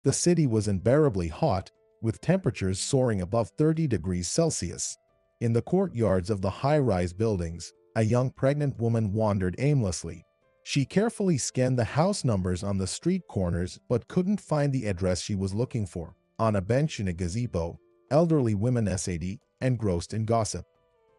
The city was unbearably hot, with temperatures soaring above 30 degrees Celsius. In the courtyards of the high-rise buildings, a young pregnant woman wandered aimlessly. She carefully scanned the house numbers on the street corners but couldn't find the address she was looking for. On a bench in a gazebo, elderly women sat, engrossed in gossip.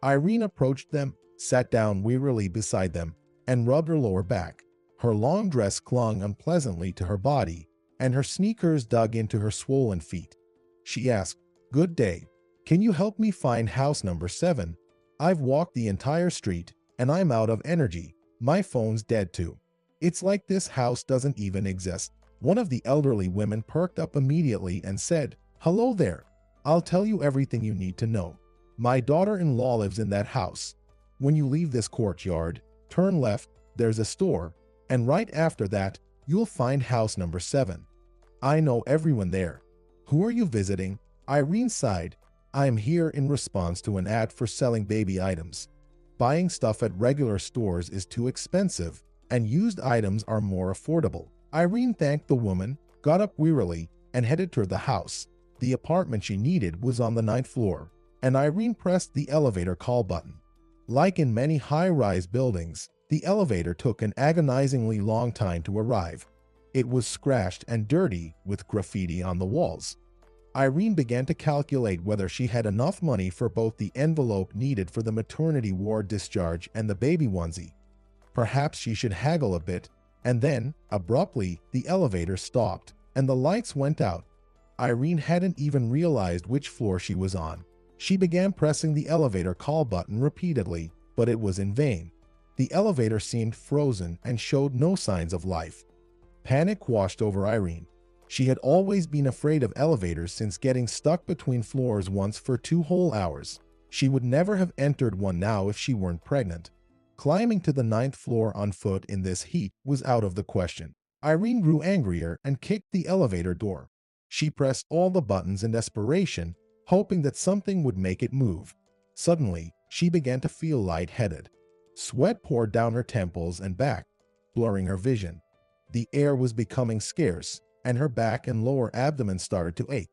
Irene approached them, sat down wearily beside them, and rubbed her lower back. Her long dress clung unpleasantly to her body, and her sneakers dug into her swollen feet. She asked, "Good day. Can you help me find house number 7? I've walked the entire street, and I'm out of energy. My phone's dead too. It's like this house doesn't even exist." One of the elderly women perked up immediately and said, "Hello there. I'll tell you everything you need to know. My daughter-in-law lives in that house. When you leave this courtyard, turn left, there's a store, and right after that, you'll find house number 7. I know everyone there." "Who are you visiting?" Irene sighed. "I am here in response to an ad for selling baby items. Buying stuff at regular stores is too expensive, and used items are more affordable." Irene thanked the woman, got up wearily, and headed toward the house. The apartment she needed was on the 9th floor, and Irene pressed the elevator call button. Like in many high-rise buildings, the elevator took an agonizingly long time to arrive. It was scratched and dirty, with graffiti on the walls. Irene began to calculate whether she had enough money for both the envelope needed for the maternity ward discharge and the baby onesie. Perhaps she should haggle a bit, and then, abruptly, the elevator stopped, and the lights went out. Irene hadn't even realized which floor she was on. She began pressing the elevator call button repeatedly, but it was in vain. The elevator seemed frozen and showed no signs of life. Panic washed over Irene. She had always been afraid of elevators since getting stuck between floors once for 2 whole hours. She would never have entered one now if she weren't pregnant. Climbing to the 9th floor on foot in this heat was out of the question. Irene grew angrier and kicked the elevator door. She pressed all the buttons in desperation, hoping that something would make it move. Suddenly, she began to feel lightheaded. Sweat poured down her temples and back, blurring her vision. The air was becoming scarce, and her back and lower abdomen started to ache.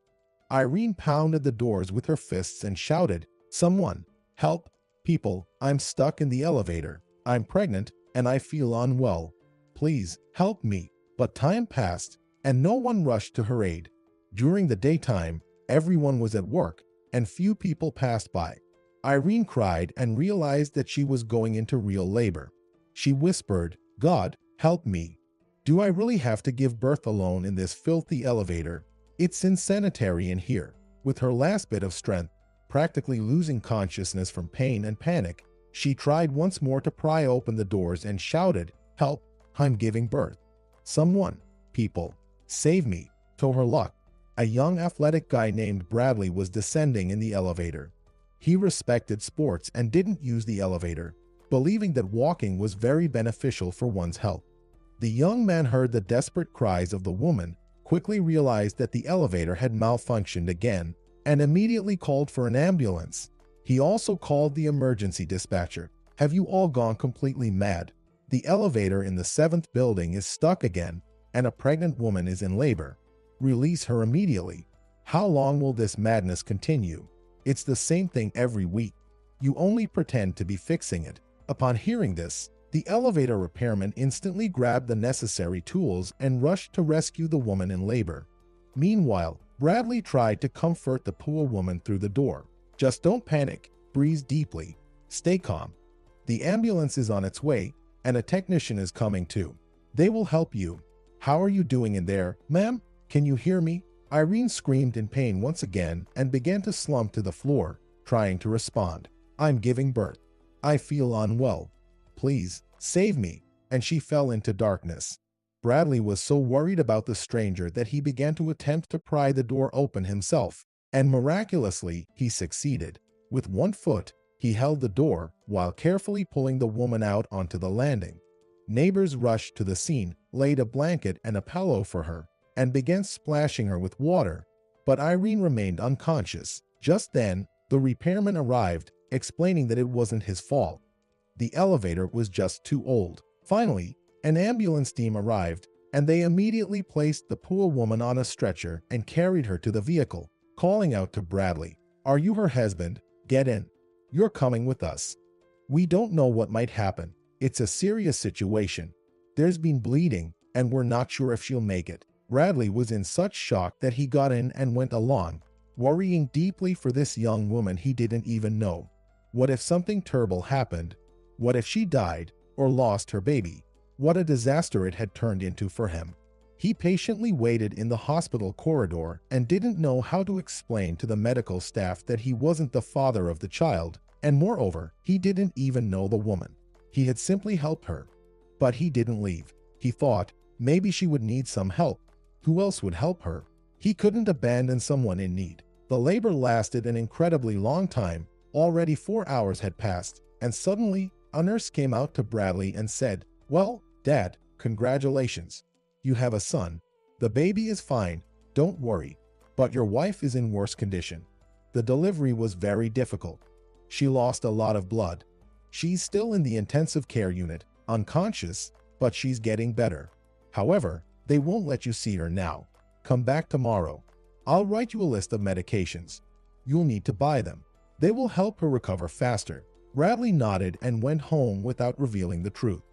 Irene pounded the doors with her fists and shouted, "Someone! Help! People, I'm stuck in the elevator. I'm pregnant, and I feel unwell. Please, help me." But time passed, and no one rushed to her aid. During the daytime, everyone was at work, and few people passed by. Irene cried and realized that she was going into real labor. She whispered, "God, help me. Do I really have to give birth alone in this filthy elevator? It's insanitary in here." With her last bit of strength, practically losing consciousness from pain and panic, she tried once more to pry open the doors and shouted, "Help, I'm giving birth. Someone, people, save me." To her luck, a young athletic guy named Bradley was descending in the elevator. He respected sports and didn't use the elevator, believing that walking was very beneficial for one's health. The young man heard the desperate cries of the woman, quickly realized that the elevator had malfunctioned again, and immediately called for an ambulance. He also called the emergency dispatcher. "Have you all gone completely mad? The elevator in the 7th building is stuck again, and a pregnant woman is in labor. Release her immediately. How long will this madness continue? It's the same thing every week. You only pretend to be fixing it." Upon hearing this, the elevator repairman instantly grabbed the necessary tools and rushed to rescue the woman in labor. Meanwhile, Bradley tried to comfort the poor woman through the door. "Just don't panic, breathe deeply, stay calm. The ambulance is on its way, and a technician is coming too. They will help you. How are you doing in there, ma'am? Can you hear me?" Irene screamed in pain once again and began to slump to the floor, trying to respond. "I'm giving birth. I feel unwell. Please, save me." And she fell into darkness. Bradley was so worried about the stranger that he began to attempt to pry the door open himself, and miraculously, he succeeded. With one foot, he held the door while carefully pulling the woman out onto the landing. Neighbors rushed to the scene, laid a blanket and a pillow for her, and began splashing her with water, but Irene remained unconscious. Just then, the repairman arrived, explaining that it wasn't his fault. The elevator was just too old. Finally, an ambulance team arrived, and they immediately placed the poor woman on a stretcher and carried her to the vehicle, calling out to Bradley, "Are you her husband? Get in. You're coming with us. We don't know what might happen. It's a serious situation. There's been bleeding, and we're not sure if she'll make it." Bradley was in such shock that he got in and went along, worrying deeply for this young woman he didn't even know. What if something terrible happened? What if she died or lost her baby? What a disaster it had turned into for him. He patiently waited in the hospital corridor and didn't know how to explain to the medical staff that he wasn't the father of the child, and moreover, he didn't even know the woman. He had simply helped her. But he didn't leave. He thought, maybe she would need some help. Who else would help her? He couldn't abandon someone in need. The labor lasted an incredibly long time. Already 4 hours had passed, and suddenly, a nurse came out to Bradley and said, "Well, Dad, congratulations. You have a son. The baby is fine, don't worry. But your wife is in worse condition. The delivery was very difficult. She lost a lot of blood. She's still in the intensive care unit, unconscious, but she's getting better. However, they won't let you see her now. Come back tomorrow. I'll write you a list of medications. You'll need to buy them. They will help her recover faster." Bradley nodded and went home without revealing the truth.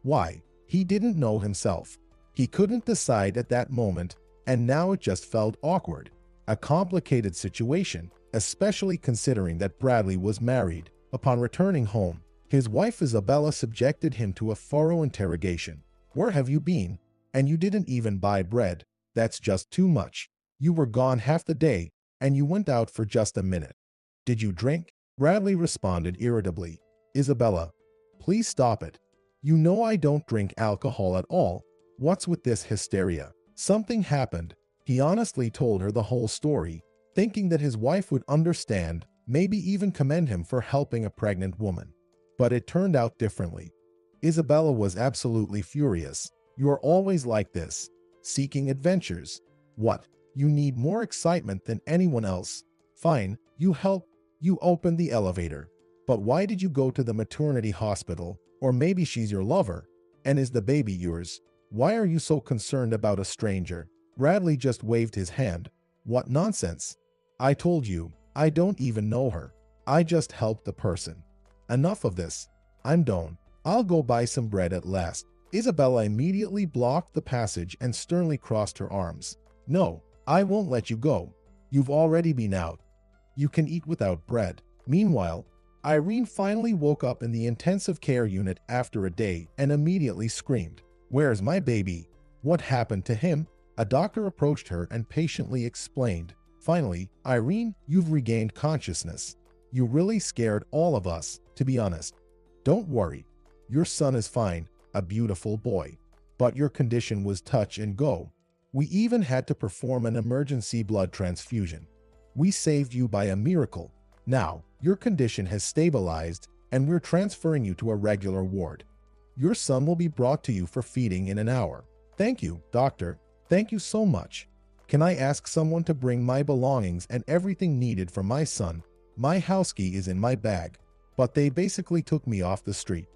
Why? He didn't know himself. He couldn't decide at that moment, and now it just felt awkward. A complicated situation, especially considering that Bradley was married. Upon returning home, his wife Isabella subjected him to a thorough interrogation. "Where have you been? And you didn't even buy bread. That's just too much. You were gone half the day, and you went out for just a minute. Did you drink?" Bradley responded irritably. "Isabella, please stop it. You know I don't drink alcohol at all. What's with this hysteria?" Something happened. He honestly told her the whole story, thinking that his wife would understand, maybe even commend him for helping a pregnant woman. But it turned out differently. Isabella was absolutely furious. "You're always like this, seeking adventures. What? You need more excitement than anyone else. Fine, you help. You opened the elevator. But why did you go to the maternity hospital? Or maybe she's your lover. And is the baby yours? Why are you so concerned about a stranger?" Bradley just waved his hand. "What nonsense. I told you, I don't even know her. I just helped the person. Enough of this. I'm done. I'll go buy some bread at last." Isabella immediately blocked the passage and sternly crossed her arms. "No, I won't let you go. You've already been out. You can eat without bread." Meanwhile, Irene finally woke up in the intensive care unit after a day and immediately screamed, "Where's my baby? What happened to him?" A doctor approached her and patiently explained, "Finally, Irene, you've regained consciousness. You really scared all of us, to be honest. Don't worry. Your son is fine, a beautiful boy. But your condition was touch and go. We even had to perform an emergency blood transfusion. We saved you by a miracle. Now, your condition has stabilized, and we're transferring you to a regular ward. Your son will be brought to you for feeding in an hour." "Thank you, doctor. Thank you so much. Can I ask someone to bring my belongings and everything needed for my son? My house key is in my bag, but they basically took me off the street.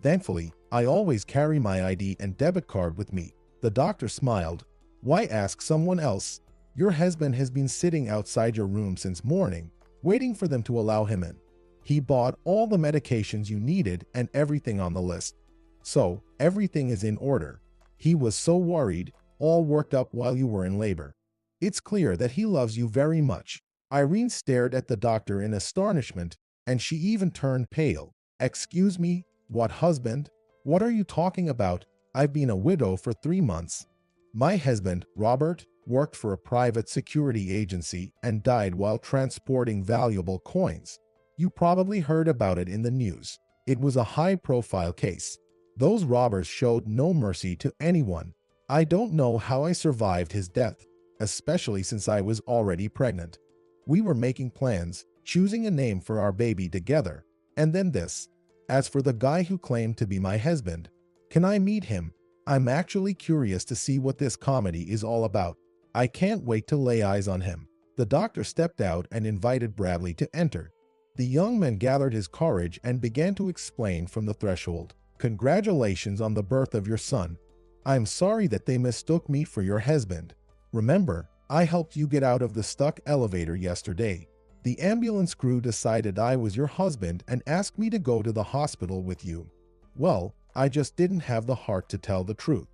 Thankfully, I always carry my ID and debit card with me." The doctor smiled. "Why ask someone else? Your husband has been sitting outside your room since morning, waiting for them to allow him in. He bought all the medications you needed and everything on the list. So, everything is in order. He was so worried, all worked up while you were in labor. It's clear that he loves you very much." Irene stared at the doctor in astonishment, and she even turned pale. "Excuse me, what husband? What are you talking about? I've been a widow for 3 months. My husband, Robert, worked for a private security agency and died while transporting valuable coins. You probably heard about it in the news. It was a high-profile case. Those robbers showed no mercy to anyone. I don't know how I survived his death, especially since I was already pregnant. We were making plans, choosing a name for our baby together, and then this. As for the guy who claimed to be my husband, can I meet him? I'm actually curious to see what this comedy is all about. I can't wait to lay eyes on him." The doctor stepped out and invited Bradley to enter. The young man gathered his courage and began to explain from the threshold. "Congratulations on the birth of your son. I'm sorry that they mistook me for your husband. Remember, I helped you get out of the stuck elevator yesterday. The ambulance crew decided I was your husband and asked me to go to the hospital with you. Well, I just didn't have the heart to tell the truth.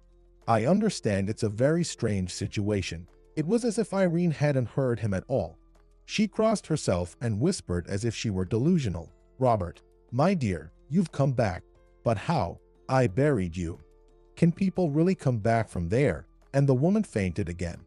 I understand it's a very strange situation. It was as if Irene hadn't heard him at all. She crossed herself and whispered as if she were delusional. Robert, my dear, you've come back. But how? I buried you. Can people really come back from there? And the woman fainted again.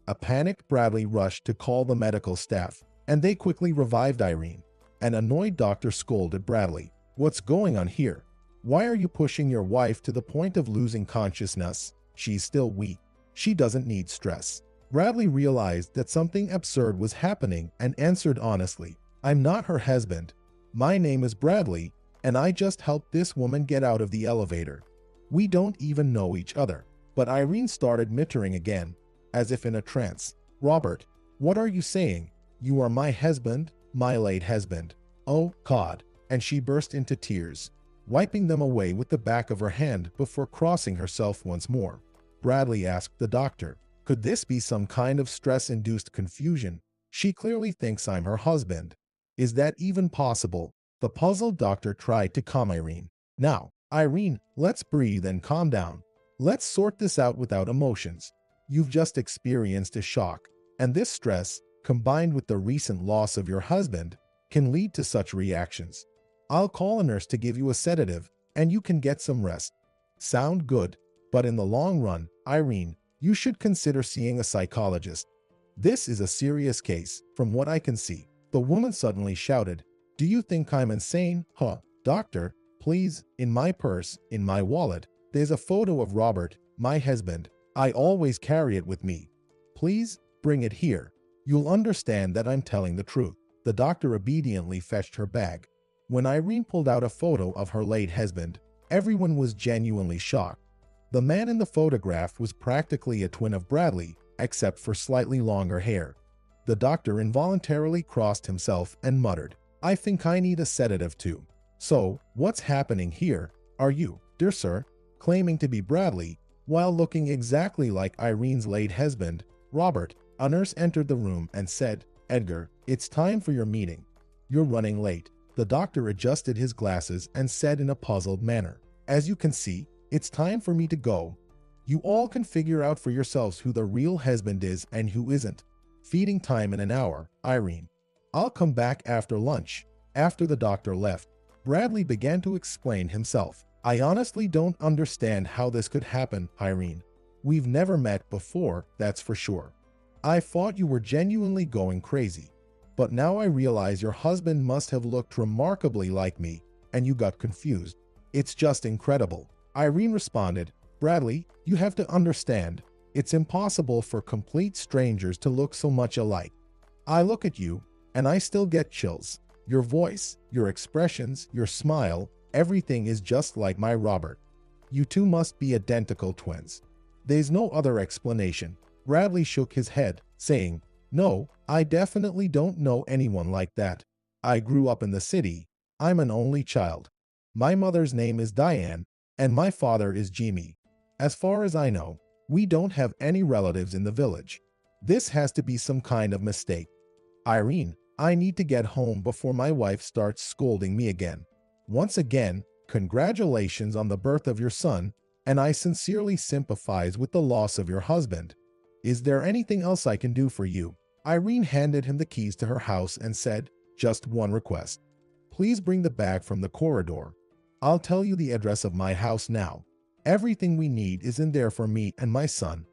A panicked Bradley rushed to call the medical staff, and they quickly revived Irene. An annoyed doctor scolded Bradley. What's going on here? Why are you pushing your wife to the point of losing consciousness? She's still weak. She doesn't need stress. Bradley realized that something absurd was happening and answered honestly, I'm not her husband. My name is Bradley, and I just helped this woman get out of the elevator. We don't even know each other. But Irene started muttering again, as if in a trance. Robert, what are you saying? You are my husband, my late husband. Oh, God. And she burst into tears, wiping them away with the back of her hand before crossing herself once more. Bradley asked the doctor, could this be some kind of stress-induced confusion? She clearly thinks I'm her husband. Is that even possible? The puzzled doctor tried to calm Irene. Now, Irene, let's breathe and calm down. Let's sort this out without emotions. You've just experienced a shock, and this stress, combined with the recent loss of your husband, can lead to such reactions. I'll call a nurse to give you a sedative, and you can get some rest. Sound good? But in the long run, Irene, you should consider seeing a psychologist. This is a serious case, from what I can see. The woman suddenly shouted, Do you think I'm insane? Huh, doctor, please, in my purse, in my wallet, there's a photo of Robert, my husband. I always carry it with me. Please, bring it here. You'll understand that I'm telling the truth. The doctor obediently fetched her bag. When Irene pulled out a photo of her late husband, everyone was genuinely shocked. The man in the photograph was practically a twin of Bradley, except for slightly longer hair. The doctor involuntarily crossed himself and muttered, I think I need a sedative too. So, what's happening here? Are you, dear sir, claiming to be Bradley, while looking exactly like Irene's late husband, Robert? A nurse entered the room and said, Edgar, it's time for your meeting. You're running late. The doctor adjusted his glasses and said in a puzzled manner, As you can see, it's time for me to go. You all can figure out for yourselves who the real husband is and who isn't. Feeding time in an hour, Irene. I'll come back after lunch. After the doctor left, Bradley began to explain himself. I honestly don't understand how this could happen, Irene. We've never met before, that's for sure. I thought you were genuinely going crazy. But now I realize your husband must have looked remarkably like me, and you got confused. It's just incredible. Irene responded, Bradley, you have to understand, it's impossible for complete strangers to look so much alike. I look at you, and I still get chills. Your voice, your expressions, your smile, everything is just like my Robert. You two must be identical twins. There's no other explanation. Bradley shook his head, saying, No, I definitely don't know anyone like that. I grew up in the city. I'm an only child. My mother's name is Diane, and my father is Jimmy. As far as I know, we don't have any relatives in the village. This has to be some kind of mistake. Irene, I need to get home before my wife starts scolding me again. Once again, congratulations on the birth of your son, and I sincerely sympathize with the loss of your husband. Is there anything else I can do for you? Irene handed him the keys to her house and said, Just one request. Please bring the bag from the corridor. I'll tell you the address of my house now. Everything we need is in there for me and my son.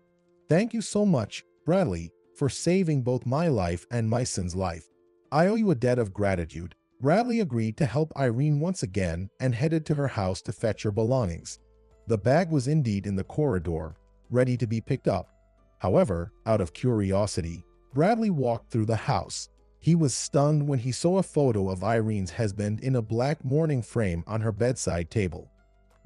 Thank you so much, Bradley, for saving both my life and my son's life. I owe you a debt of gratitude. Bradley agreed to help Irene once again and headed to her house to fetch her belongings. The bag was indeed in the corridor, ready to be picked up. However, out of curiosity, Bradley walked through the house. He was stunned when he saw a photo of Irene's husband in a black mourning frame on her bedside table.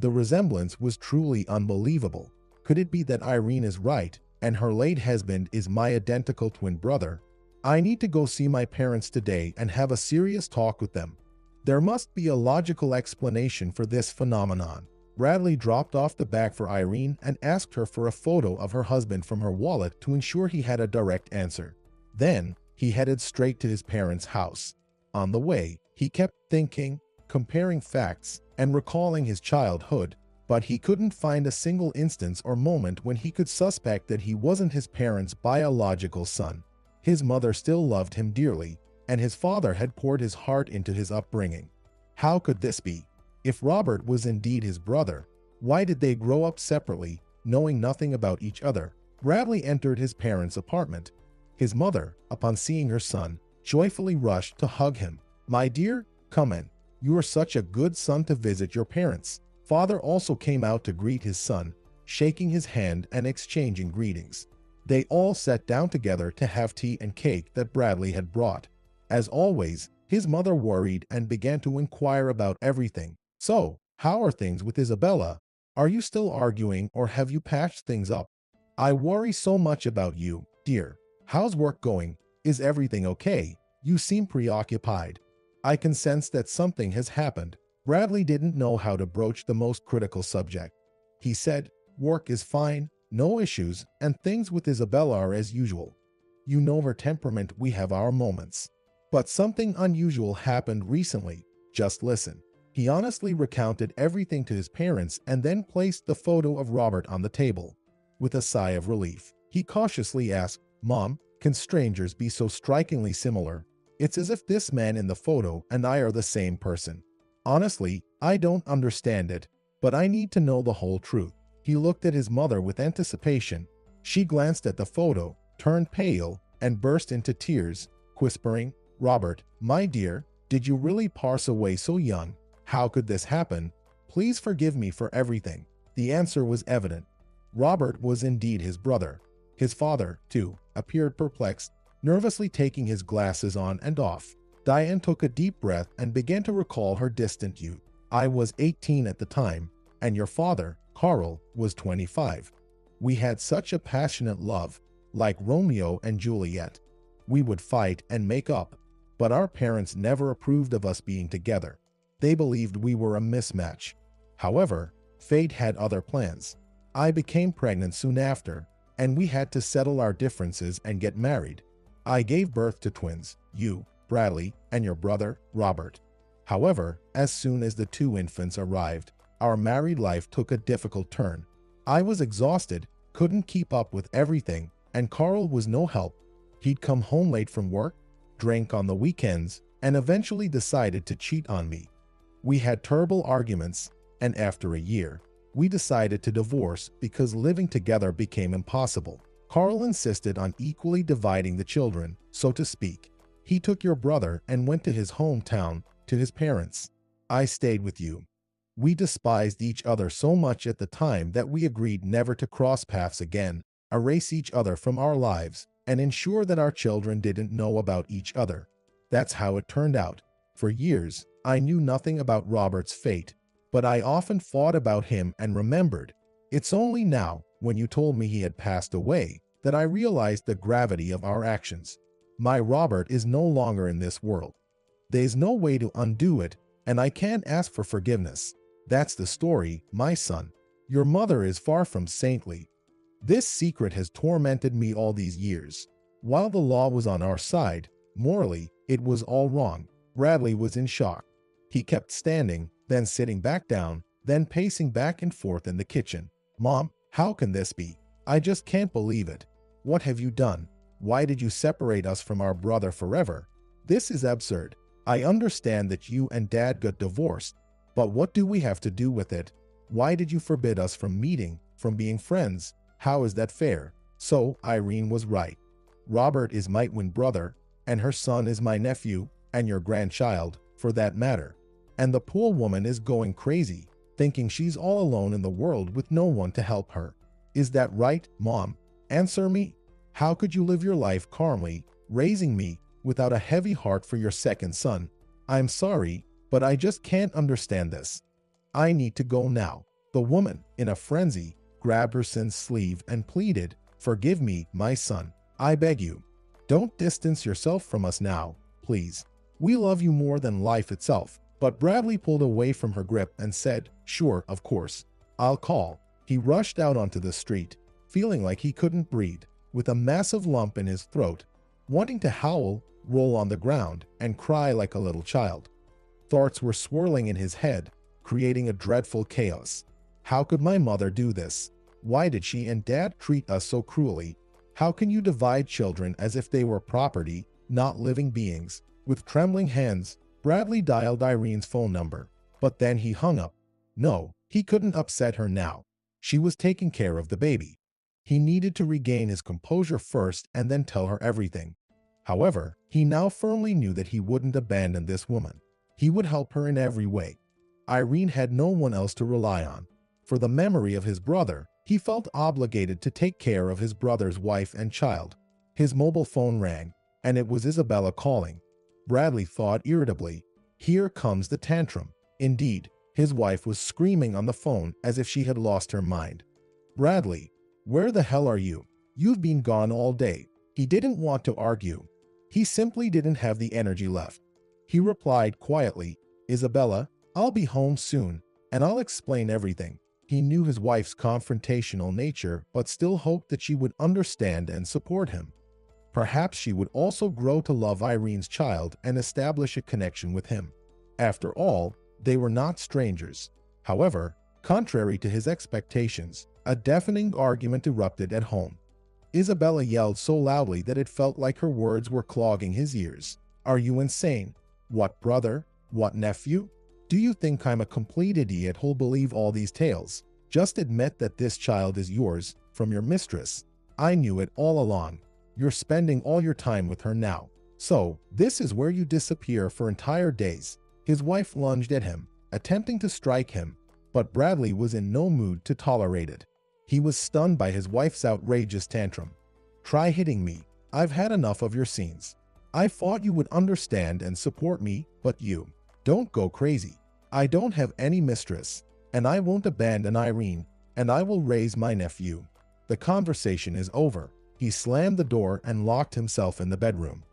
The resemblance was truly unbelievable. Could it be that Irene is right, and her late husband is my identical twin brother? I need to go see my parents today and have a serious talk with them. There must be a logical explanation for this phenomenon. Bradley dropped off the bag for Irene and asked her for a photo of her husband from her wallet to ensure he had a direct answer. Then, he headed straight to his parents' house. On the way, he kept thinking, comparing facts, and recalling his childhood, but he couldn't find a single instance or moment when he could suspect that he wasn't his parents' biological son. His mother still loved him dearly, and his father had poured his heart into his upbringing. How could this be? If Robert was indeed his brother, why did they grow up separately, knowing nothing about each other? Bradley entered his parents' apartment. His mother, upon seeing her son, joyfully rushed to hug him. "My dear, come in. You are such a good son to visit your parents." Father also came out to greet his son, shaking his hand and exchanging greetings. They all sat down together to have tea and cake that Bradley had brought. As always, his mother worried and began to inquire about everything. "So, how are things with Isabella? Are you still arguing or have you patched things up? I worry so much about you, dear. How's work going? Is everything okay? You seem preoccupied. I can sense that something has happened." Bradley didn't know how to broach the most critical subject. He said, "Work is fine, no issues, and things with Isabella are as usual. You know her temperament, we have our moments. But something unusual happened recently. Just listen." He honestly recounted everything to his parents and then placed the photo of Robert on the table. With a sigh of relief, he cautiously asked, "Mom, can strangers be so strikingly similar? It's as if this man in the photo and I are the same person. Honestly, I don't understand it, but I need to know the whole truth." He looked at his mother with anticipation. She glanced at the photo, turned pale, and burst into tears, whispering, "Robert, my dear, did you really pass away so young? How could this happen? Please forgive me for everything." The answer was evident. Robert was indeed his brother. His father, too, appeared perplexed, nervously taking his glasses on and off. Diane took a deep breath and began to recall her distant youth. "I was 18 at the time, and your father, Carl, was 25. We had such a passionate love, like Romeo and Juliet. We would fight and make up, but our parents never approved of us being together. They believed we were a mismatch. However, fate had other plans. I became pregnant soon after, and we had to settle our differences and get married. I gave birth to twins, you, Bradley, and your brother, Robert. However, as soon as the two infants arrived, our married life took a difficult turn. I was exhausted, couldn't keep up with everything, and Carl was no help. He'd come home late from work, drank on the weekends, and eventually decided to cheat on me. We had terrible arguments, and after a year, we decided to divorce because living together became impossible. Carl insisted on equally dividing the children, so to speak. He took your brother and went to his hometown, to his parents. I stayed with you. We despised each other so much at the time that we agreed never to cross paths again, erase each other from our lives, and ensure that our children didn't know about each other. That's how it turned out. For years, I knew nothing about Robert's fate, but I often thought about him and remembered. It's only now, when you told me he had passed away, that I realized the gravity of our actions. My Robert is no longer in this world. There's no way to undo it, and I can't ask for forgiveness. That's the story, my son. Your mother is far from saintly. This secret has tormented me all these years. While the law was on our side, morally, it was all wrong." Bradley was in shock. He kept standing, then sitting back down, then pacing back and forth in the kitchen. "Mom, how can this be? I just can't believe it. What have you done? Why did you separate us from our brother forever? This is absurd. I understand that you and Dad got divorced, but what do we have to do with it? Why did you forbid us from meeting, from being friends? How is that fair?" So, Irene was right. Robert is my twin brother, and her son is my nephew, and your grandchild, for that matter. And the poor woman is going crazy, thinking she's all alone in the world with no one to help her. Is that right, Mom? Answer me. How could you live your life calmly, raising me, without a heavy heart for your second son? I'm sorry, but I just can't understand this. I need to go now. The woman, in a frenzy, grabbed her son's sleeve and pleaded, "Forgive me, my son. I beg you. Don't distance yourself from us now, please. We love you more than life itself." But Bradley pulled away from her grip and said, "Sure, of course. I'll call." He rushed out onto the street, feeling like he couldn't breathe, with a massive lump in his throat, wanting to howl, roll on the ground, and cry like a little child. Thoughts were swirling in his head, creating a dreadful chaos. How could my mother do this? Why did she and Dad treat us so cruelly? How can you divide children as if they were property, not living beings? With trembling hands, Bradley dialed Irene's phone number, but then he hung up. No, he couldn't upset her now. She was taking care of the baby. He needed to regain his composure first and then tell her everything. However, he now firmly knew that he wouldn't abandon this woman. He would help her in every way. Irene had no one else to rely on. For the memory of his brother, he felt obligated to take care of his brother's wife and child. His mobile phone rang, and it was Isabella calling. Bradley thought irritably, "Here comes the tantrum." Indeed, his wife was screaming on the phone as if she had lost her mind. "Bradley, where the hell are you? You've been gone all day." He didn't want to argue. He simply didn't have the energy left. He replied quietly, "Isabella, I'll be home soon, and I'll explain everything." He knew his wife's confrontational nature, but still hoped that she would understand and support him. Perhaps she would also grow to love Irene's child and establish a connection with him. After all, they were not strangers. However, contrary to his expectations, a deafening argument erupted at home. Isabella yelled so loudly that it felt like her words were clogging his ears. "Are you insane? What brother? What nephew? Do you think I'm a complete idiot who'll believe all these tales? Just admit that this child is yours, from your mistress. I knew it all along. You're spending all your time with her now. So, this is where you disappear for entire days." His wife lunged at him, attempting to strike him, but Bradley was in no mood to tolerate it. He was stunned by his wife's outrageous tantrum. "Try hitting me. I've had enough of your scenes. I thought you would understand and support me, but you don't go crazy. I don't have any mistress, and I won't abandon Irene, and I will raise my nephew. The conversation is over." He slammed the door and locked himself in the bedroom.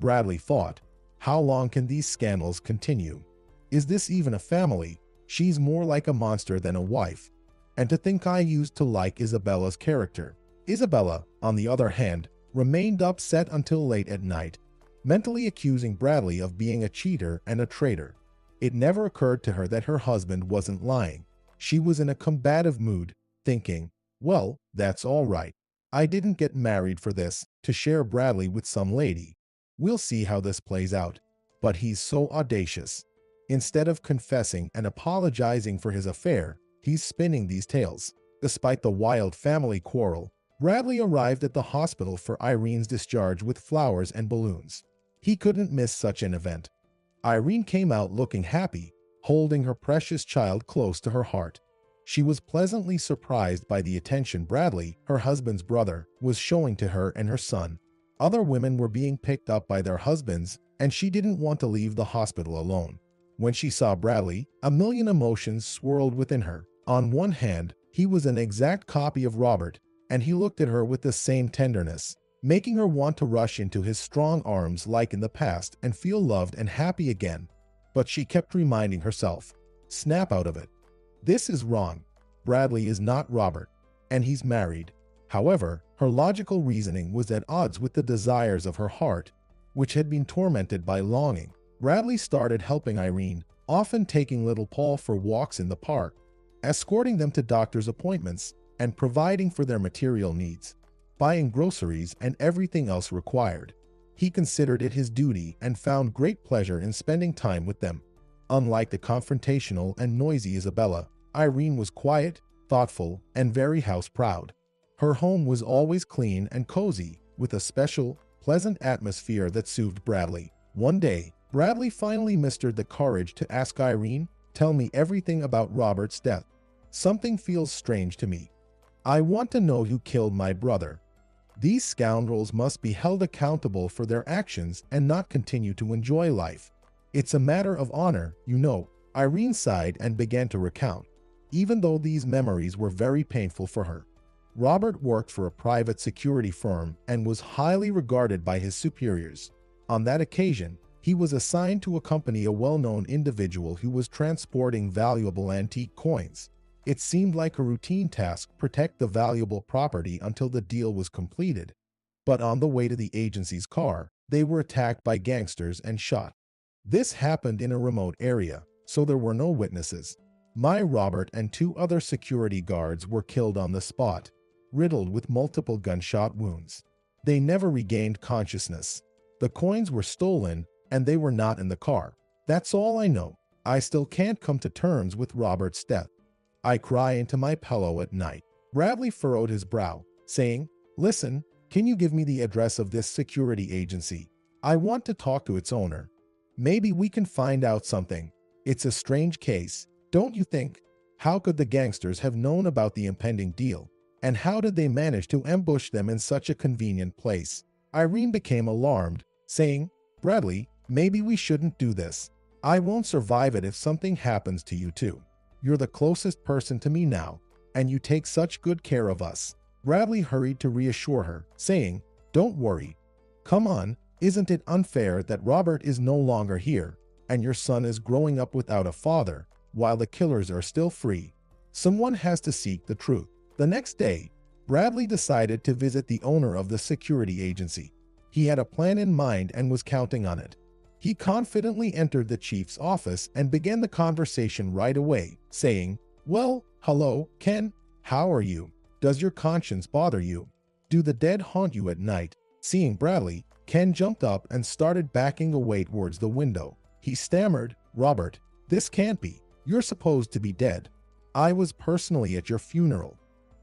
Bradley thought, how long can these scandals continue? Is this even a family? She's more like a monster than a wife. And to think I used to like Isabella's character. Isabella, on the other hand, remained upset until late at night, mentally accusing Bradley of being a cheater and a traitor. It never occurred to her that her husband wasn't lying. She was in a combative mood, thinking, well, that's all right. I didn't get married for this, to share Bradley with some lady. We'll see how this plays out. But he's so audacious. Instead of confessing and apologizing for his affair, he's spinning these tales. Despite the wild family quarrel, Bradley arrived at the hospital for Irene's discharge with flowers and balloons. He couldn't miss such an event. Irene came out looking happy, holding her precious child close to her heart. She was pleasantly surprised by the attention Bradley, her husband's brother, was showing to her and her son. Other women were being picked up by their husbands, and she didn't want to leave the hospital alone. When she saw Bradley, a million emotions swirled within her. On one hand, he was an exact copy of Robert, and he looked at her with the same tenderness, making her want to rush into his strong arms like in the past and feel loved and happy again. But she kept reminding herself, snap out of it. This is wrong. Bradley is not Robert, and he's married. However, her logical reasoning was at odds with the desires of her heart, which had been tormented by longing. Bradley started helping Irene, often taking little Paul for walks in the park, escorting them to doctor's appointments, and providing for their material needs, buying groceries and everything else required. He considered it his duty and found great pleasure in spending time with them. Unlike the confrontational and noisy Isabella, Irene was quiet, thoughtful, and very house-proud. Her home was always clean and cozy, with a special, pleasant atmosphere that soothed Bradley. One day, Bradley finally mustered the courage to ask Irene, "Tell me everything about Robert's death. Something feels strange to me. I want to know who killed my brother. These scoundrels must be held accountable for their actions and not continue to enjoy life. It's a matter of honor, you know." Irene sighed and began to recount, even though these memories were very painful for her. Robert worked for a private security firm and was highly regarded by his superiors. On that occasion, He was assigned to accompany a well-known individual who was transporting valuable antique coins. It seemed like a routine task to protect the valuable property until the deal was completed. But on the way to the agency's car, they were attacked by gangsters and shot. This happened in a remote area, so there were no witnesses. Robert and 2 other security guards were killed on the spot, riddled with multiple gunshot wounds. They never regained consciousness. The coins were stolen, and they were not in the car. That's all I know. I still can't come to terms with Robert's death. I cry into my pillow at night. Bradley furrowed his brow, saying, "Listen, can you give me the address of this security agency? I want to talk to its owner. Maybe we can find out something. It's a strange case, don't you think? How could the gangsters have known about the impending deal? And how did they manage to ambush them in such a convenient place?" Irene became alarmed, saying, "Bradley, maybe we shouldn't do this. I won't survive it if something happens to you too. You're the closest person to me now, and you take such good care of us." Bradley hurried to reassure her, saying, "Don't worry. Come on, isn't it unfair that Robert is no longer here, and your son is growing up without a father, while the killers are still free? Someone has to seek the truth." The next day, Bradley decided to visit the owner of the security agency. He had a plan in mind and was counting on it. He confidently entered the chief's office and began the conversation right away, saying, "Well, hello, Ken. How are you? Does your conscience bother you? Do the dead haunt you at night?" Seeing Bradley, Ken jumped up and started backing away towards the window. He stammered, "Robert, this can't be. You're supposed to be dead. I was personally at your funeral.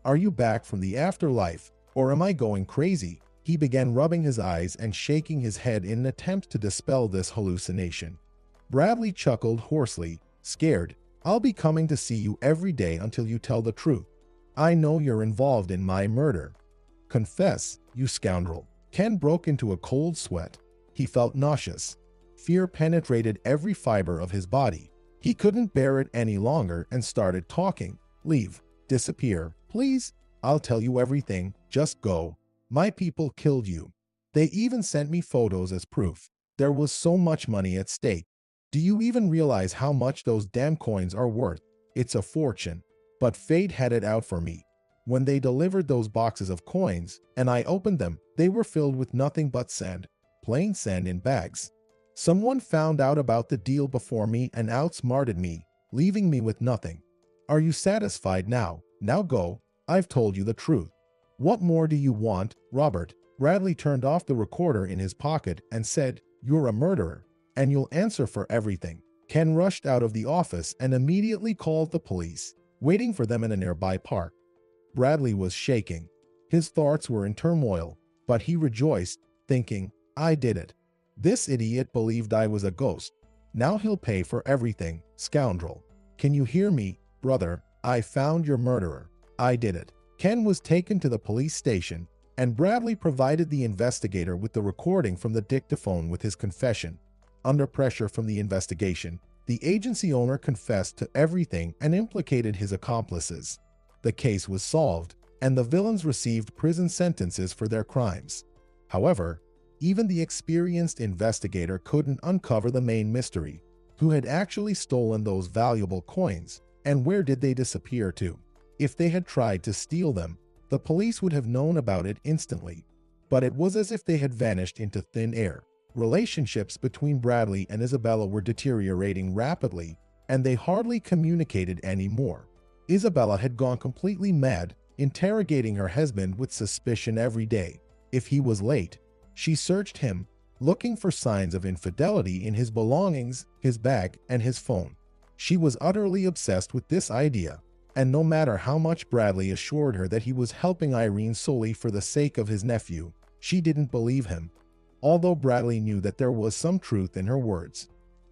Are you back from the afterlife, or am I going crazy?" He began rubbing his eyes and shaking his head in an attempt to dispel this hallucination. Bradley chuckled hoarsely, scared. "I'll be coming to see you every day until you tell the truth. I know you're involved in my murder. Confess, you scoundrel." Ken broke into a cold sweat. He felt nauseous. Fear penetrated every fiber of his body. He couldn't bear it any longer and started talking. "Leave. Disappear. Please. I'll tell you everything. Just go. My people killed you. They even sent me photos as proof. There was so much money at stake. Do you even realize how much those damn coins are worth? It's a fortune. But fate had it out for me. When they delivered those boxes of coins, and I opened them, they were filled with nothing but sand. Plain sand in bags. Someone found out about the deal before me and outsmarted me, leaving me with nothing. Are you satisfied now? Now go. I've told you the truth. What more do you want, Robert?" Bradley turned off the recorder in his pocket and said, "You're a murderer, and you'll answer for everything." Ken rushed out of the office and immediately called the police, waiting for them in a nearby park. Bradley was shaking. His thoughts were in turmoil, but he rejoiced, thinking, "I did it. This idiot believed I was a ghost. Now he'll pay for everything, scoundrel. Can you hear me, brother? I found your murderer. I did it." Ken was taken to the police station, and Bradley provided the investigator with the recording from the dictaphone with his confession. Under pressure from the investigation, the agency owner confessed to everything and implicated his accomplices. The case was solved, and the villains received prison sentences for their crimes. However, even the experienced investigator couldn't uncover the main mystery: who had actually stolen those valuable coins, and where did they disappear to? If they had tried to steal them, the police would have known about it instantly. But it was as if they had vanished into thin air. Relationships between Bradley and Isabella were deteriorating rapidly, and they hardly communicated anymore. Isabella had gone completely mad, interrogating her husband with suspicion every day. If he was late, she searched him, looking for signs of infidelity in his belongings, his bag, and his phone. She was utterly obsessed with this idea, and no matter how much Bradley assured her that he was helping Irene solely for the sake of his nephew, she didn't believe him. Although Bradley knew that there was some truth in her words.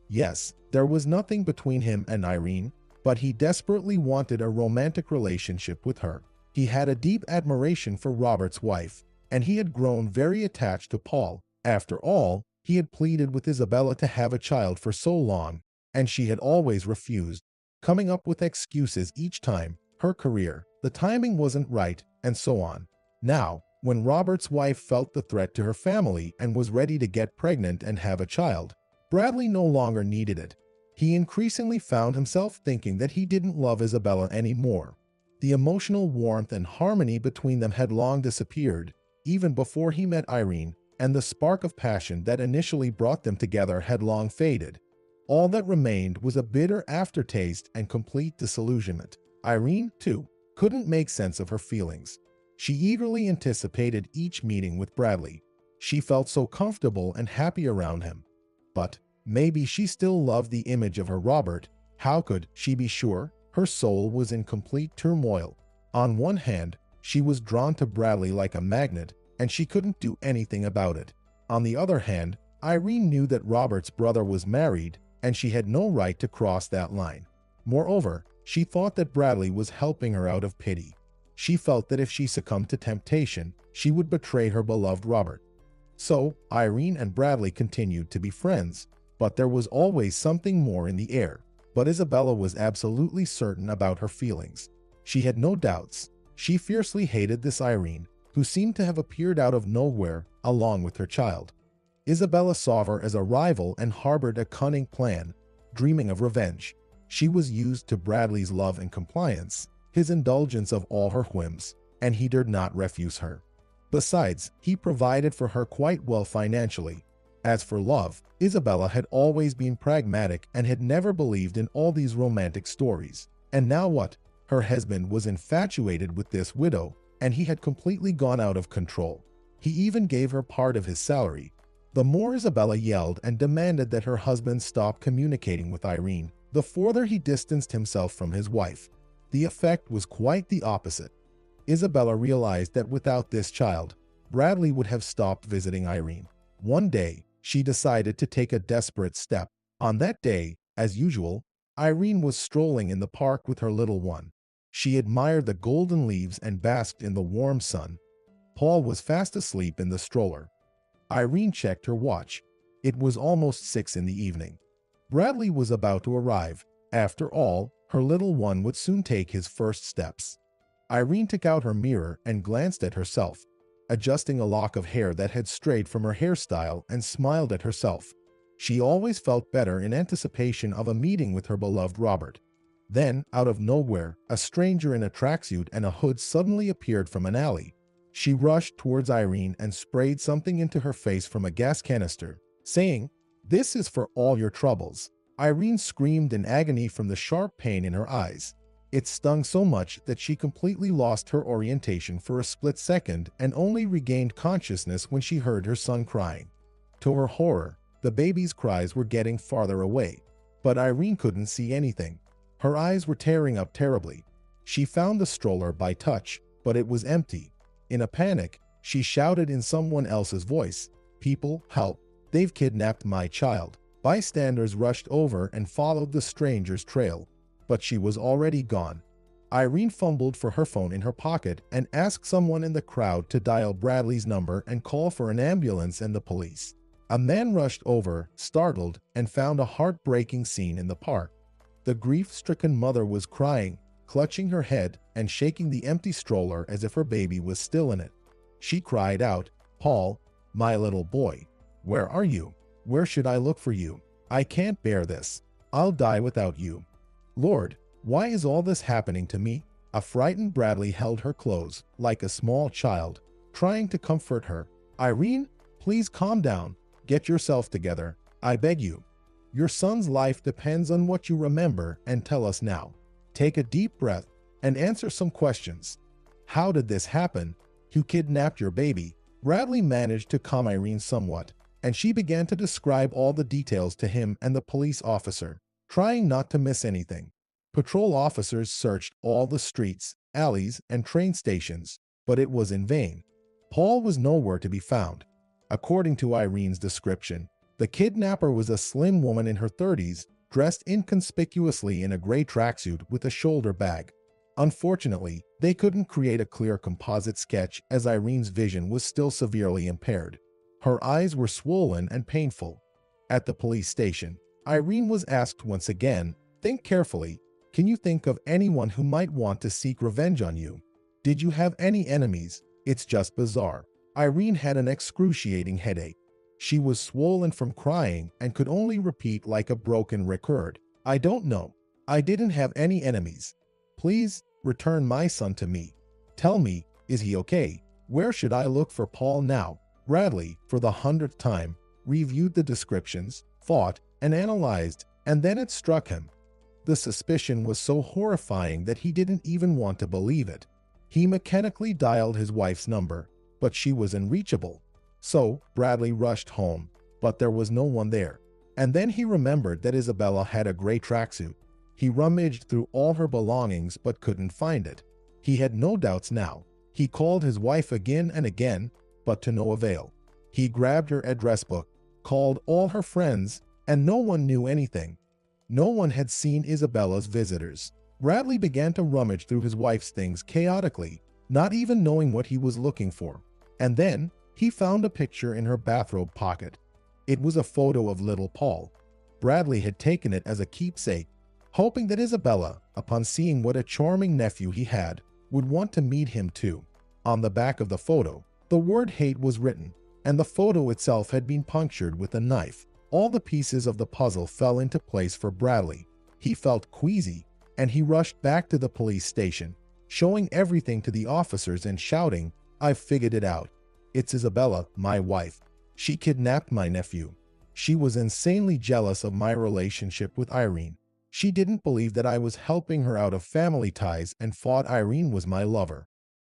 Yes, there was nothing between him and Irene, but he desperately wanted a romantic relationship with her. He had a deep admiration for Robert's wife, and he had grown very attached to Paul. After all, he had pleaded with Isabella to have a child for so long, and she had always refused, coming up with excuses each time: her career, the timing wasn't right, and so on. Now, when Robert's wife felt the threat to her family and was ready to get pregnant and have a child, Bradley no longer needed it. He increasingly found himself thinking that he didn't love Isabella anymore. The emotional warmth and harmony between them had long disappeared, even before he met Irene, and the spark of passion that initially brought them together had long faded. All that remained was a bitter aftertaste and complete disillusionment. Irene, too, couldn't make sense of her feelings. She eagerly anticipated each meeting with Bradley. She felt so comfortable and happy around him. But maybe she still loved the image of her Robert. How could she be sure? Her soul was in complete turmoil. On one hand, she was drawn to Bradley like a magnet, and she couldn't do anything about it. On the other hand, Irene knew that Robert's brother was married, and she had no right to cross that line. Moreover, she thought that Bradley was helping her out of pity. She felt that if she succumbed to temptation, she would betray her beloved Robert. So, Irene and Bradley continued to be friends, but there was always something more in the air. But Isabella was absolutely certain about her feelings. She had no doubts. She fiercely hated this Irene, who seemed to have appeared out of nowhere, along with her child. Isabella saw her as a rival and harbored a cunning plan, dreaming of revenge. She was used to Bradley's love and compliance, his indulgence of all her whims, and he dared not refuse her. Besides, he provided for her quite well financially. As for love, Isabella had always been pragmatic and had never believed in all these romantic stories. And now what? Her husband was infatuated with this widow, and he had completely gone out of control. He even gave her part of his salary. The more Isabella yelled and demanded that her husband stop communicating with Irene, the further he distanced himself from his wife. The effect was quite the opposite. Isabella realized that without this child, Bradley would have stopped visiting Irene. One day, she decided to take a desperate step. On that day, as usual, Irene was strolling in the park with her little one. She admired the golden leaves and basked in the warm sun. Paul was fast asleep in the stroller. Irene checked her watch. It was almost 6 in the evening. Bradley was about to arrive. After all, her little one would soon take his first steps. Irene took out her mirror and glanced at herself, adjusting a lock of hair that had strayed from her hairstyle, and smiled at herself. She always felt better in anticipation of a meeting with her beloved Robert. Then, out of nowhere, a stranger in a tracksuit and a hood suddenly appeared from an alley. She rushed towards Irene and sprayed something into her face from a gas canister, saying, "This is for all your troubles." Irene screamed in agony from the sharp pain in her eyes. It stung so much that she completely lost her orientation for a split second and only regained consciousness when she heard her son crying. To her horror, the baby's cries were getting farther away, but Irene couldn't see anything. Her eyes were tearing up terribly. She found the stroller by touch, but it was empty. In a panic, she shouted in someone else's voice, "People, help! They've kidnapped my child." Bystanders rushed over and followed the stranger's trail, but she was already gone. Irene fumbled for her phone in her pocket and asked someone in the crowd to dial Bradley's number and call for an ambulance and the police. A man rushed over, startled, and found a heartbreaking scene in the park. The grief-stricken mother was crying, clutching her head and shaking the empty stroller as if her baby was still in it. She cried out, "Paul, my little boy, where are you? Where should I look for you? I can't bear this. I'll die without you. Lord, why is all this happening to me?" A frightened Bradley held her close, like a small child, trying to comfort her. "Irene, please calm down. Get yourself together. I beg you. Your son's life depends on what you remember and tell us now. Take a deep breath and answer some questions. How did this happen? Who kidnapped your baby?" Bradley managed to calm Irene somewhat, and she began to describe all the details to him and the police officer, trying not to miss anything. Patrol officers searched all the streets, alleys, and train stations, but it was in vain. Paul was nowhere to be found. According to Irene's description, the kidnapper was a slim woman in her 30s, dressed inconspicuously in a gray tracksuit with a shoulder bag. Unfortunately, they couldn't create a clear composite sketch as Irene's vision was still severely impaired. Her eyes were swollen and painful. At the police station, Irene was asked once again, "Think carefully. Can you think of anyone who might want to seek revenge on you? Did you have any enemies? It's just bizarre." Irene had an excruciating headache. She was swollen from crying and could only repeat like a broken record, "I don't know. I didn't have any enemies. Please, return my son to me. Tell me, is he okay? Where should I look for Paul now?" Bradley, for the 100th time, reviewed the descriptions, thought, and analyzed, and then it struck him. The suspicion was so horrifying that he didn't even want to believe it. He mechanically dialed his wife's number, but she was unreachable. So, Bradley rushed home, but there was no one there. And then he remembered that Isabella had a gray tracksuit. He rummaged through all her belongings but couldn't find it. He had no doubts now. He called his wife again and again, but to no avail. He grabbed her address book, called all her friends, and no one knew anything. No one had seen Isabella's visitors. Bradley began to rummage through his wife's things chaotically, not even knowing what he was looking for. And then, he found a picture in her bathrobe pocket. It was a photo of little Paul. Bradley had taken it as a keepsake, hoping that Isabella, upon seeing what a charming nephew he had, would want to meet him too. On the back of the photo, the word hate was written, and the photo itself had been punctured with a knife. All the pieces of the puzzle fell into place for Bradley. He felt queasy, and he rushed back to the police station, showing everything to the officers and shouting, "I've figured it out. It's Isabella, my wife. She kidnapped my nephew. She was insanely jealous of my relationship with Irene. She didn't believe that I was helping her out of family ties and thought Irene was my lover.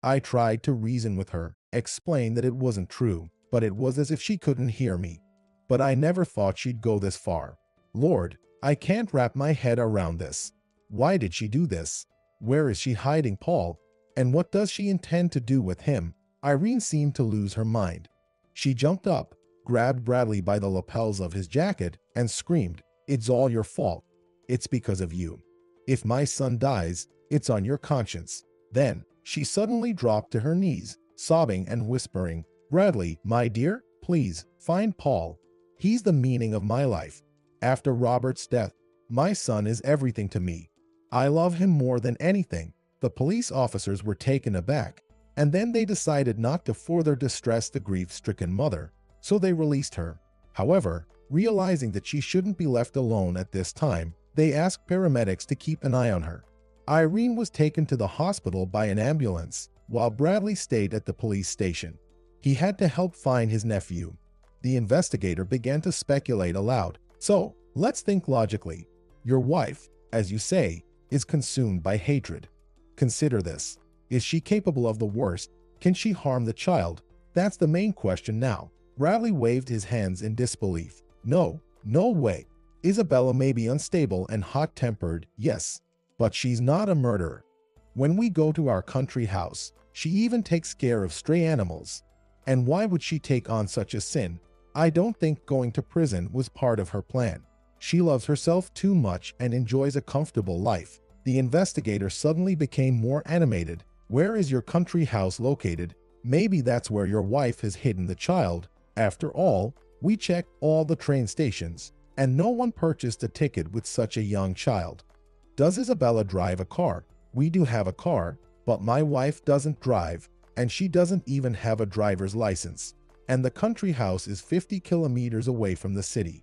I tried to reason with her, explain that it wasn't true, but it was as if she couldn't hear me. But I never thought she'd go this far. Lord, I can't wrap my head around this. Why did she do this? Where is she hiding Paul? And what does she intend to do with him?" Irene seemed to lose her mind. She jumped up, grabbed Bradley by the lapels of his jacket, and screamed, "It's all your fault. It's because of you. If my son dies, it's on your conscience." Then, she suddenly dropped to her knees, sobbing and whispering, "Bradley, my dear, please, find Paul. He's the meaning of my life. After Robert's death, my son is everything to me. I love him more than anything." The police officers were taken aback, and then they decided not to further distress the grief-stricken mother, so they released her. However, realizing that she shouldn't be left alone at this time, they asked paramedics to keep an eye on her. Irene was taken to the hospital by an ambulance, while Bradley stayed at the police station. He had to help find his nephew. The investigator began to speculate aloud. "So, let's think logically. Your wife, as you say, is consumed by hatred. Consider this. Is she capable of the worst? Can she harm the child? That's the main question now." Bradley waved his hands in disbelief. "No, no way. Isabella may be unstable and hot-tempered, yes, but she's not a murderer. When we go to our country house, she even takes care of stray animals. And why would she take on such a sin? I don't think going to prison was part of her plan. She loves herself too much and enjoys a comfortable life." The investigator suddenly became more animated. "Where is your country house located? Maybe that's where your wife has hidden the child. After all, we checked all the train stations, and no one purchased a ticket with such a young child. Does Isabella drive a car? We do have a car, but my wife doesn't drive, and she doesn't even have a driver's license. And the country house is 50 kilometers away from the city.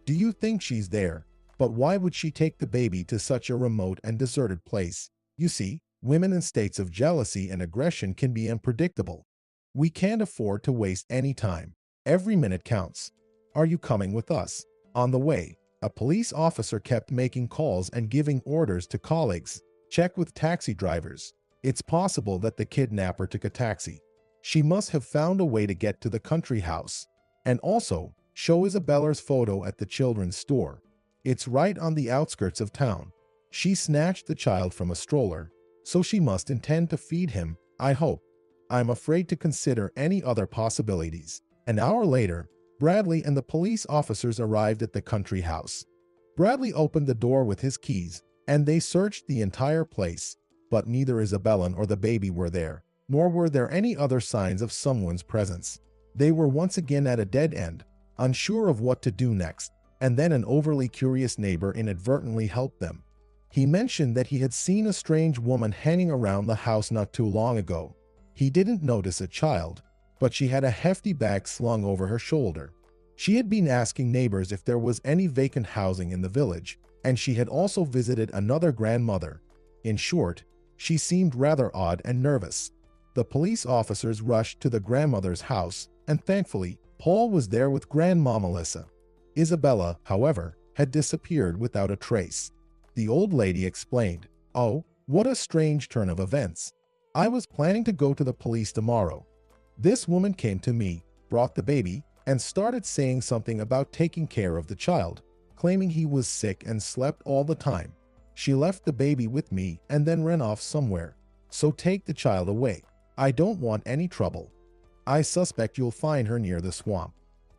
Do you think she's there? But why would she take the baby to such a remote and deserted place? You see, women in states of jealousy and aggression can be unpredictable. We can't afford to waste any time. Every minute counts. Are you coming with us?" On the way, a police officer kept making calls and giving orders to colleagues. "Check with taxi drivers. It's possible that the kidnapper took a taxi. She must have found a way to get to the country house. And also, show Isabella's photo at the children's store. It's right on the outskirts of town. She snatched the child from a stroller, so she must intend to feed him, I hope. I'm afraid to consider any other possibilities." An hour later, Bradley and the police officers arrived at the country house. Bradley opened the door with his keys, and they searched the entire place, but neither Isabella nor the baby were there, nor were there any other signs of someone's presence. They were once again at a dead end, unsure of what to do next, and then an overly curious neighbor inadvertently helped them. He mentioned that he had seen a strange woman hanging around the house not too long ago. He didn't notice a child, but she had a hefty bag slung over her shoulder. She had been asking neighbors if there was any vacant housing in the village, and she had also visited another grandmother. In short, she seemed rather odd and nervous. The police officers rushed to the grandmother's house, and thankfully, Paul was there with Grandma Melissa. Isabella, however, had disappeared without a trace. The old lady explained, "Oh, what a strange turn of events. I was planning to go to the police tomorrow. This woman came to me, brought the baby, and started saying something about taking care of the child, claiming he was sick and slept all the time. She left the baby with me and then ran off somewhere. So take the child away. I don't want any trouble. I suspect you'll find her near the swamp.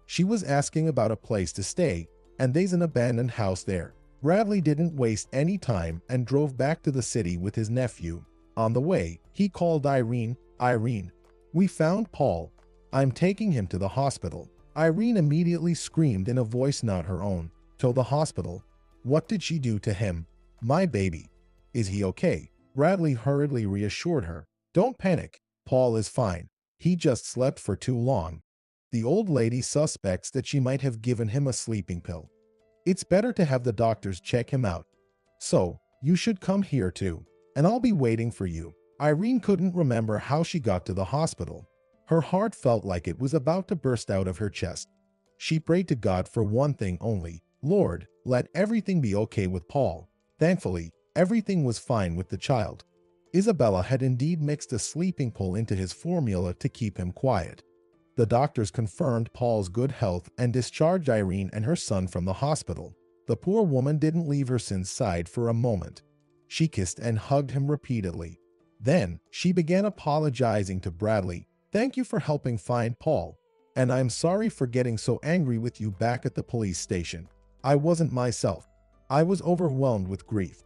She was asking about a place to stay, and there's an abandoned house there." Bradley didn't waste any time and drove back to the city with his nephew. On the way, he called Irene. "Irene, we found Paul. I'm taking him to the hospital." Irene immediately screamed in a voice not her own. "To the hospital? What did she do to him?" "My baby. Is he okay?" Bradley hurriedly reassured her. "Don't panic. Paul is fine. He just slept for too long." The old lady suspects that she might have given him a sleeping pill. "It's better to have the doctors check him out. So, you should come here too, and I'll be waiting for you." Irene couldn't remember how she got to the hospital. Her heart felt like it was about to burst out of her chest. She prayed to God for one thing only: "Lord, let everything be okay with Paul." Thankfully, everything was fine with the child. Isabella had indeed mixed a sleeping pill into his formula to keep him quiet. The doctors confirmed Paul's good health and discharged Irene and her son from the hospital. The poor woman didn't leave her son's side for a moment. She kissed and hugged him repeatedly. Then, she began apologizing to Bradley. "Thank you for helping find Paul, and I'm sorry for getting so angry with you back at the police station. I wasn't myself. I was overwhelmed with grief.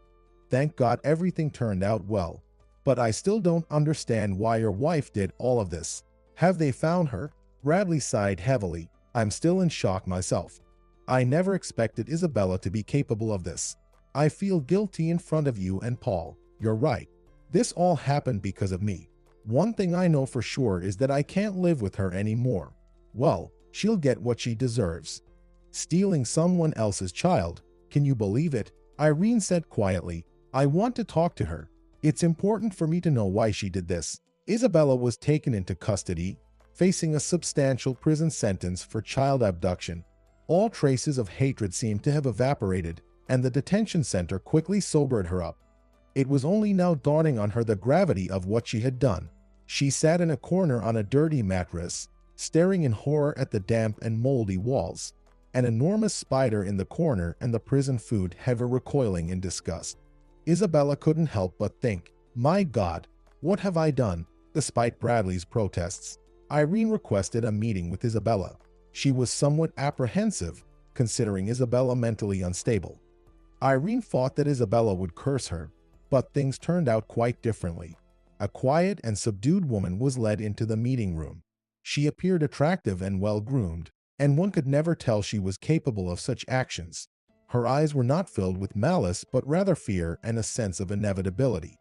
Thank God everything turned out well. But I still don't understand why your wife did all of this. Have they found her?" Bradley sighed heavily. "I'm still in shock myself. I never expected Isabella to be capable of this. I feel guilty in front of you and Paul. You're right. This all happened because of me. One thing I know for sure is that I can't live with her anymore. Well, she'll get what she deserves. Stealing someone else's child. Can you believe it?" Irene said quietly. "I want to talk to her. It's important for me to know why she did this." Isabella was taken into custody, facing a substantial prison sentence for child abduction. All traces of hatred seemed to have evaporated, and the detention center quickly sobered her up. It was only now dawning on her the gravity of what she had done. She sat in a corner on a dirty mattress, staring in horror at the damp and moldy walls. An enormous spider in the corner and the prison food had her recoiling in disgust. Isabella couldn't help but think, "My God, what have I done?" Despite Bradley's protests, Irene requested a meeting with Isabella. She was somewhat apprehensive, considering Isabella mentally unstable. Irene thought that Isabella would curse her, but things turned out quite differently. A quiet and subdued woman was led into the meeting room. She appeared attractive and well-groomed, and one could never tell she was capable of such actions. Her eyes were not filled with malice but rather fear and a sense of inevitability.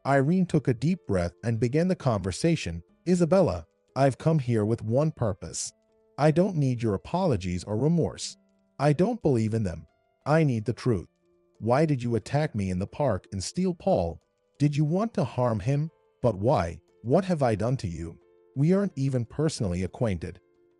Irene took a deep breath and began the conversation. "Isabella, I've come here with one purpose. I don't need your apologies or remorse. I don't believe in them. I need the truth. Why did you attack me in the park and steal Paul? Did you want to harm him? But why? What have I done to you? We aren't even personally acquainted.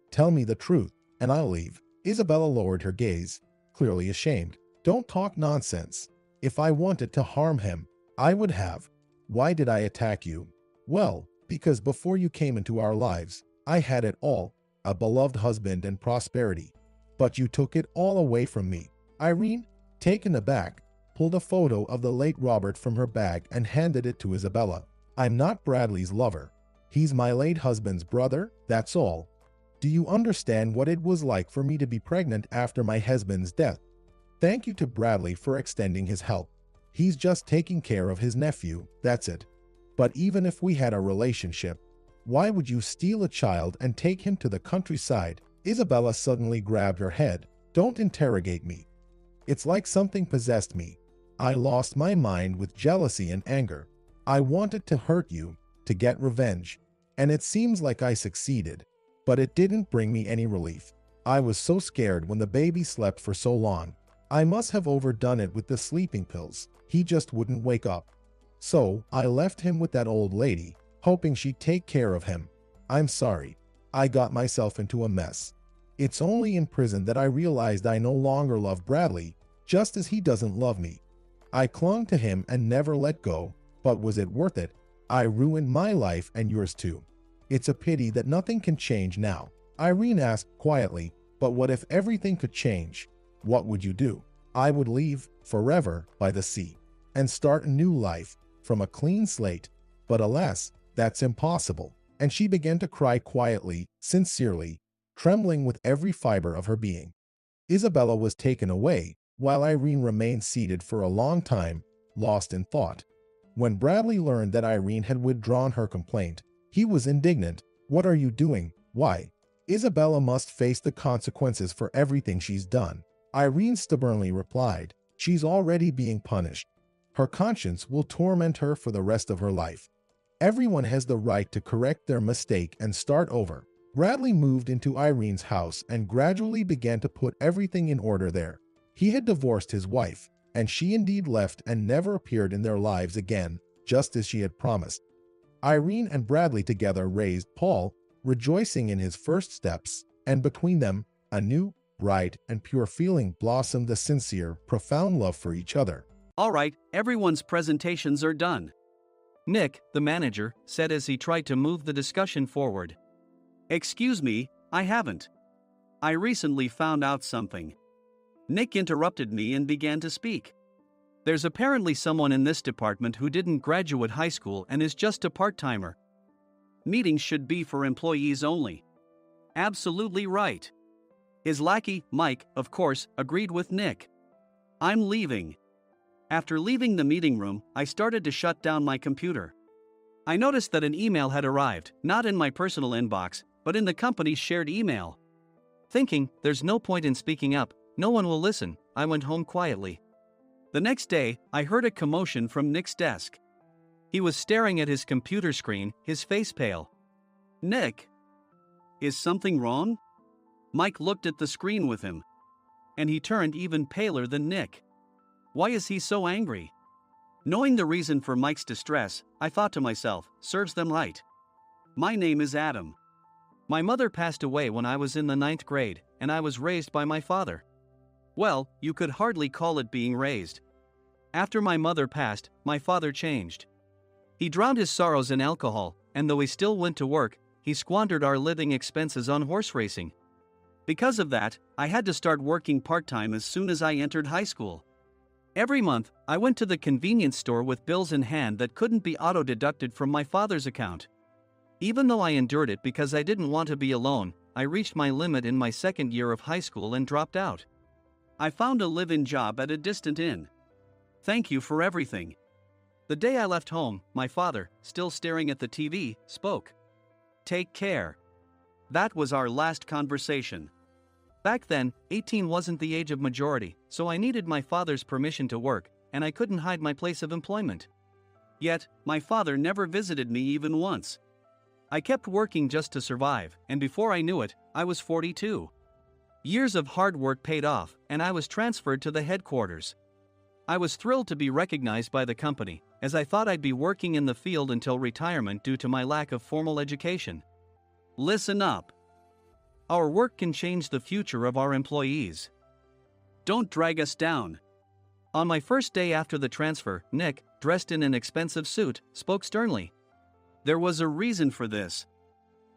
Tell me the truth, and I'll leave." Isabella lowered her gaze, clearly ashamed. "Don't talk nonsense. If I wanted to harm him, I would have. Why did I attack you? Well, because before you came into our lives, I had it all, a beloved husband and prosperity. But you took it all away from me." Irene, taken aback, pulled a photo of the late Robert from her bag and handed it to Isabella. "I'm not Bradley's lover. He's my late husband's brother, that's all. Do you understand what it was like for me to be pregnant after my husband's death? Thank you to Bradley for extending his help. He's just taking care of his nephew, that's it. But even if we had a relationship, why would you steal a child and take him to the countryside?" Isabella suddenly grabbed her head. "Don't interrogate me. It's like something possessed me. I lost my mind with jealousy and anger. I wanted to hurt you, to get revenge. And it seems like I succeeded. But it didn't bring me any relief. I was so scared when the baby slept for so long. I must have overdone it with the sleeping pills. He just wouldn't wake up. So, I left him with that old lady, hoping she'd take care of him. I'm sorry. I got myself into a mess. It's only in prison that I realized I no longer love Bradley, just as he doesn't love me. I clung to him and never let go, but was it worth it? I ruined my life and yours too. It's a pity that nothing can change now. Irene asked quietly, but what if everything could change? What would you do? I would leave forever by the sea and start a new life from a clean slate. But alas, that's impossible. And she began to cry quietly, sincerely, trembling with every fiber of her being. Isabella was taken away, while Irene remained seated for a long time, lost in thought. When Bradley learned that Irene had withdrawn her complaint, he was indignant. What are you doing? Why? Isabella must face the consequences for everything she's done. Irene stubbornly replied, she's already being punished. Her conscience will torment her for the rest of her life. Everyone has the right to correct their mistake and start over. Bradley moved into Irene's house and gradually began to put everything in order there. He had divorced his wife, and she indeed left and never appeared in their lives again, just as she had promised. Irene and Bradley together raised Paul, rejoicing in his first steps, and between them, a new, bright, and pure feeling blossomed, a sincere, profound love for each other. All right, everyone's presentations are done, Nick, the manager, said as he tried to move the discussion forward. Excuse me, I haven't. I recently found out something. Nick interrupted me and began to speak. There's apparently someone in this department who didn't graduate high school and is just a part-timer. Meetings should be for employees only. Absolutely right. His lackey, Mike, of course, agreed with Nick. I'm leaving. After leaving the meeting room, I started to shut down my computer. I noticed that an email had arrived, not in my personal inbox, but in the company's shared email. Thinking, there's no point in speaking up, no one will listen, I went home quietly. The next day, I heard a commotion from Nick's desk. He was staring at his computer screen, his face pale. Nick? Is something wrong? Mike looked at the screen with him. And he turned even paler than Nick. Why is he so angry? Knowing the reason for Mike's distress, I thought to myself, serves them right. My name is Adam. My mother passed away when I was in the 9th grade, and I was raised by my father. Well, you could hardly call it being raised. After my mother passed, my father changed. He drowned his sorrows in alcohol, and though he still went to work, he squandered our living expenses on horse racing. Because of that, I had to start working part-time as soon as I entered high school. Every month, I went to the convenience store with bills in hand that couldn't be auto-deducted from my father's account. Even though I endured it because I didn't want to be alone, I reached my limit in my second year of high school and dropped out. I found a live-in job at a distant inn. Thank you for everything. The day I left home, my father, still staring at the TV, spoke. Take care. That was our last conversation. Back then, 18 wasn't the age of majority, so I needed my father's permission to work, and I couldn't hide my place of employment. Yet, my father never visited me even once. I kept working just to survive, and before I knew it, I was 42. Years of hard work paid off, and I was transferred to the headquarters. I was thrilled to be recognized by the company, as I thought I'd be working in the field until retirement due to my lack of formal education. Listen up. Our work can change the future of our employees. Don't drag us down. On my first day after the transfer, Nick, dressed in an expensive suit, spoke sternly. There was a reason for this.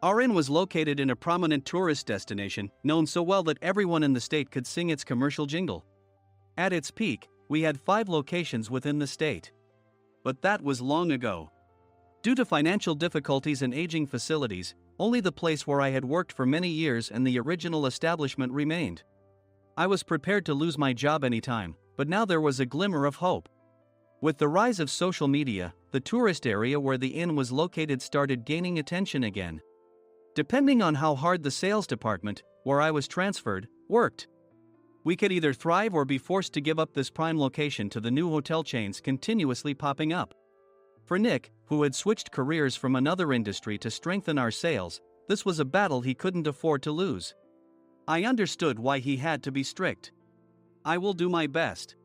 Our inn was located in a prominent tourist destination, known so well that everyone in the state could sing its commercial jingle. At its peak, we had 5 locations within the state. But that was long ago. Due to financial difficulties and aging facilities, only the place where I had worked for many years and the original establishment remained. I was prepared to lose my job anytime, but now there was a glimmer of hope. With the rise of social media, the tourist area where the inn was located started gaining attention again. Depending on how hard the sales department, where I was transferred, worked, we could either thrive or be forced to give up this prime location to the new hotel chains continuously popping up. For Nick, who had switched careers from another industry to strengthen our sales, this was a battle he couldn't afford to lose. I understood why he had to be strict. I will do my best.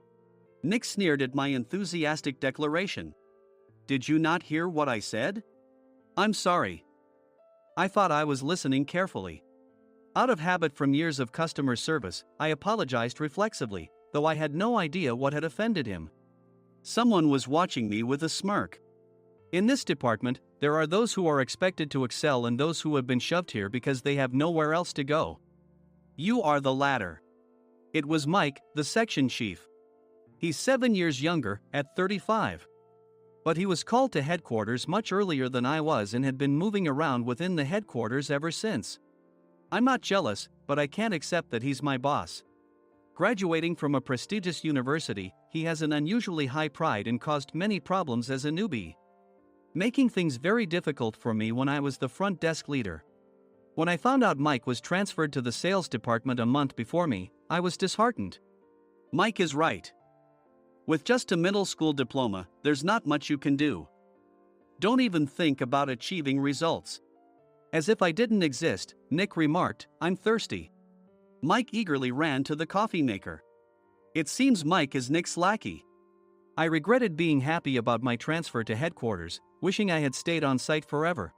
Nick sneered at my enthusiastic declaration. Did you not hear what I said? I'm sorry. I thought I was listening carefully. Out of habit from years of customer service, I apologized reflexively, though I had no idea what had offended him. Someone was watching me with a smirk. In this department, there are those who are expected to excel and those who have been shoved here because they have nowhere else to go. You are the latter. It was Mike, the section chief. He's 7 years younger, at 35. But he was called to headquarters much earlier than I was and had been moving around within the headquarters ever since. I'm not jealous, but I can't accept that he's my boss. Graduating from a prestigious university, he has an unusually high pride and caused many problems as a newbie, making things very difficult for me when I was the front desk leader. When I found out Mike was transferred to the sales department a month before me, I was disheartened. Mike is right. With just a middle school diploma, there's not much you can do. Don't even think about achieving results. As if I didn't exist, Nick remarked, I'm thirsty. Mike eagerly ran to the coffee maker. It seems Mike is Nick's lackey. I regretted being happy about my transfer to headquarters, wishing I had stayed on site forever.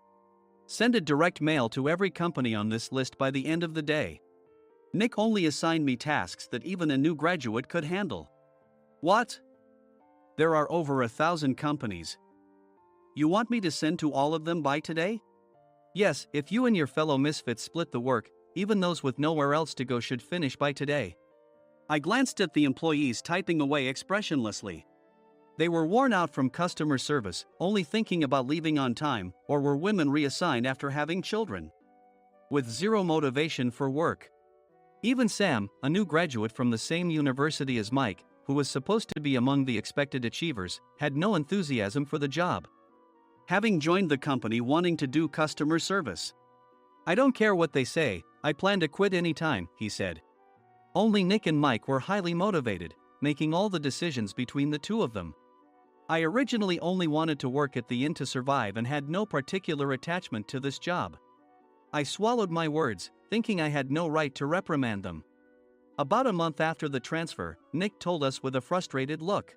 Send a direct mail to every company on this list by the end of the day. Nick only assigned me tasks that even a new graduate could handle. What? There are over 1,000 companies. You want me to send to all of them by today? Yes, if you and your fellow misfits split the work, even those with nowhere else to go should finish by today. I glanced at the employees typing away expressionlessly. They were worn out from customer service, only thinking about leaving on time, or were women reassigned after having children, with zero motivation for work. Even Sam, a new graduate from the same university as Mike, who was supposed to be among the expected achievers, had no enthusiasm for the job, having joined the company wanting to do customer service. I don't care what they say, I plan to quit anytime, he said. Only Nick and Mike were highly motivated, making all the decisions between the two of them. I originally only wanted to work at the inn to survive and had no particular attachment to this job. I swallowed my words, thinking I had no right to reprimand them. About a month after the transfer, Nick told us with a frustrated look.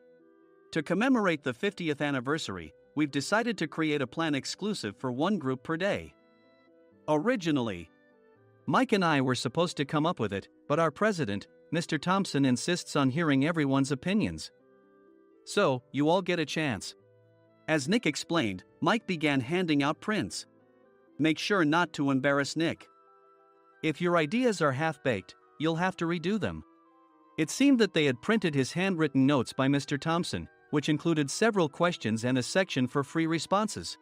To commemorate the 50th anniversary, we've decided to create a plan exclusive for one group per day. Originally, Mike and I were supposed to come up with it, but our president, Mr. Thompson, insists on hearing everyone's opinions. So, you all get a chance. As Nick explained, Mike began handing out prints. Make sure not to embarrass Nick. If your ideas are half-baked, you'll have to redo them. It seemed that they had printed his handwritten notes by Mr. Thompson, which included several questions and a section for free responses.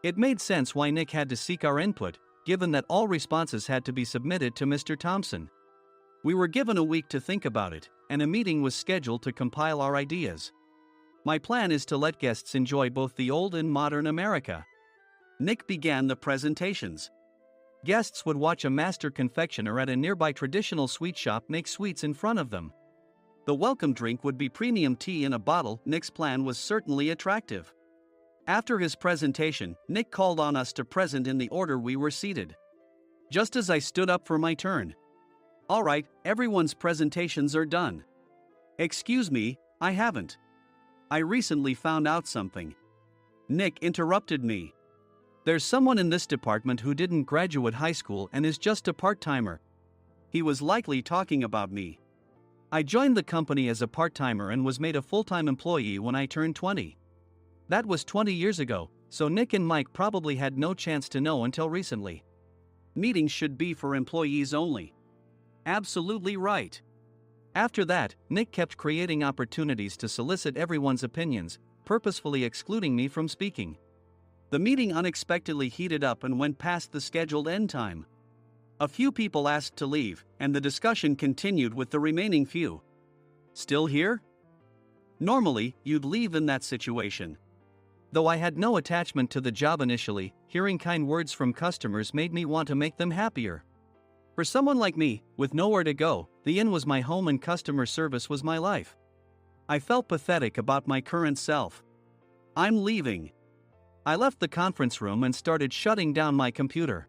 It made sense why Nick had to seek our input, given that all responses had to be submitted to Mr. Thompson. We were given a week to think about it, and a meeting was scheduled to compile our ideas. My plan is to let guests enjoy both the old and modern America. Nick began the presentations. Guests would watch a master confectioner at a nearby traditional sweet shop make sweets in front of them. The welcome drink would be premium tea in a bottle. Nick's plan was certainly attractive. After his presentation, Nick called on us to present in the order we were seated. Just as I stood up for my turn. All right, everyone's presentations are done. Excuse me, I haven't. I recently found out something. Nick interrupted me. There's someone in this department who didn't graduate high school and is just a part-timer. He was likely talking about me. I joined the company as a part-timer and was made a full-time employee when I turned 20. That was 20 years ago, so Nick and Mike probably had no chance to know until recently. Meetings should be for employees only. Absolutely right. After that, Nick kept creating opportunities to solicit everyone's opinions, purposefully excluding me from speaking. The meeting unexpectedly heated up and went past the scheduled end time. A few people asked to leave, and the discussion continued with the remaining few. Still here? Normally, you'd leave in that situation. Though I had no attachment to the job initially, hearing kind words from customers made me want to make them happier. For someone like me, with nowhere to go, the inn was my home and customer service was my life. I felt pathetic about my current self. I'm leaving. I left the conference room and started shutting down my computer.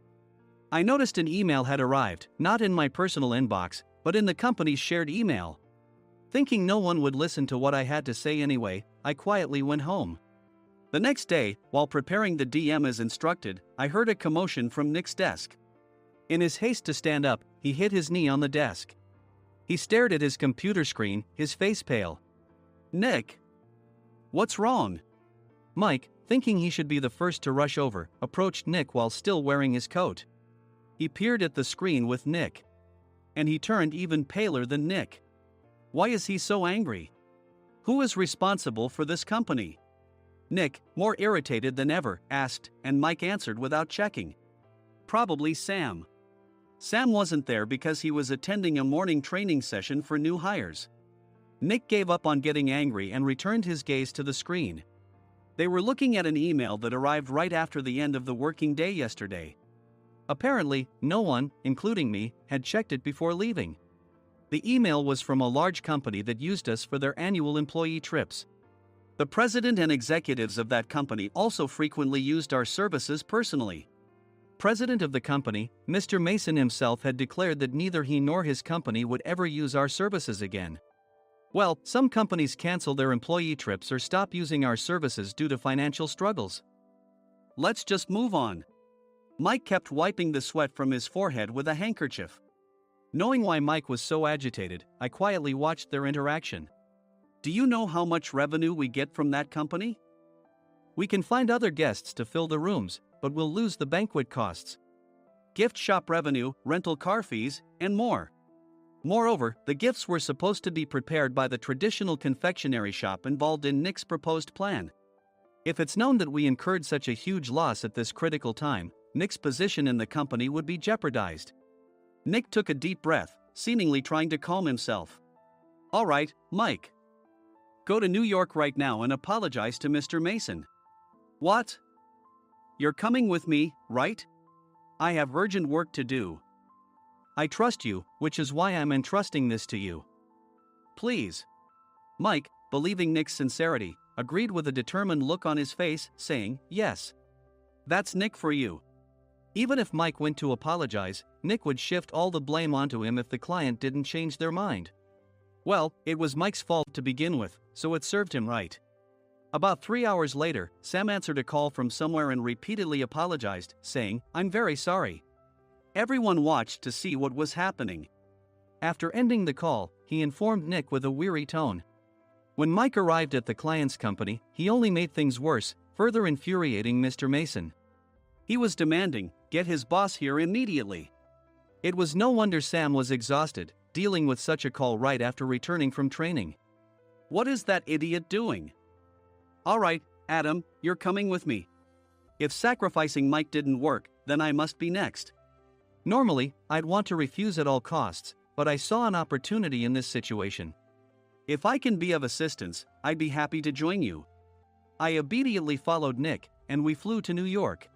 I noticed an email had arrived, not in my personal inbox, but in the company's shared email. Thinking no one would listen to what I had to say anyway, I quietly went home. The next day, while preparing the DM as instructed, I heard a commotion from Nick's desk. In his haste to stand up, he hit his knee on the desk. He stared at his computer screen, his face pale. "Nick? What's wrong?" Mike, thinking he should be the first to rush over, approached Nick while still wearing his coat. He peered at the screen with Nick. And he turned even paler than Nick. Why is he so angry? Who is responsible for this company? Nick, more irritated than ever, asked, and Mike answered without checking. Probably Sam. Sam wasn't there because he was attending a morning training session for new hires. Nick gave up on getting angry and returned his gaze to the screen. They were looking at an email that arrived right after the end of the working day yesterday. Apparently, no one, including me, had checked it before leaving. The email was from a large company that used us for their annual employee trips. The president and executives of that company also frequently used our services personally. President of the company, Mr. Mason himself, had declared that neither he nor his company would ever use our services again. Well, some companies cancel their employee trips or stop using our services due to financial struggles. Let's just move on. Mike kept wiping the sweat from his forehead with a handkerchief. Knowing why Mike was so agitated, I quietly watched their interaction. Do you know how much revenue we get from that company? We can find other guests to fill the rooms, but we'll lose the banquet costs, gift shop revenue, rental car fees, and more. Moreover, the gifts were supposed to be prepared by the traditional confectionery shop involved in Nick's proposed plan. If it's known that we incurred such a huge loss at this critical time, Nick's position in the company would be jeopardized. Nick took a deep breath, seemingly trying to calm himself. All right, Mike. Go to New York right now and apologize to Mr. Mason. What? You're coming with me, right? I have urgent work to do. I trust you, which is why I'm entrusting this to you. Please. Mike, believing Nick's sincerity, agreed with a determined look on his face, saying, yes. That's Nick for you. Even if Mike went to apologize, Nick would shift all the blame onto him if the client didn't change their mind. Well, it was Mike's fault to begin with, so it served him right. About 3 hours later, Sam answered a call from somewhere and repeatedly apologized, saying, I'm very sorry. Everyone watched to see what was happening. After ending the call, he informed Nick with a weary tone. When Mike arrived at the client's company, he only made things worse, further infuriating Mr. Mason. He was demanding, get his boss here immediately. It was no wonder Sam was exhausted, dealing with such a call right after returning from training. What is that idiot doing? All right, Adam, you're coming with me. If sacrificing Mike didn't work, then I must be next. Normally, I'd want to refuse at all costs, but I saw an opportunity in this situation. If I can be of assistance, I'd be happy to join you. I immediately followed Nick, and we flew to New York.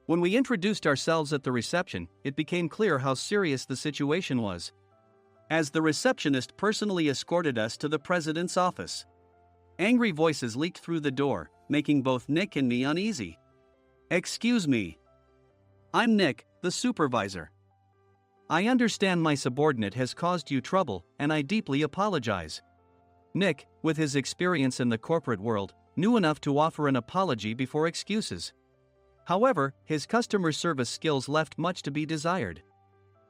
When we introduced ourselves at the reception, it became clear how serious the situation was, as the receptionist personally escorted us to the president's office. Angry voices leaked through the door, making both Nick and me uneasy. Excuse me. I'm Nick, the supervisor. I understand my subordinate has caused you trouble, and I deeply apologize. Nick, with his experience in the corporate world, knew enough to offer an apology before excuses. However, his customer service skills left much to be desired.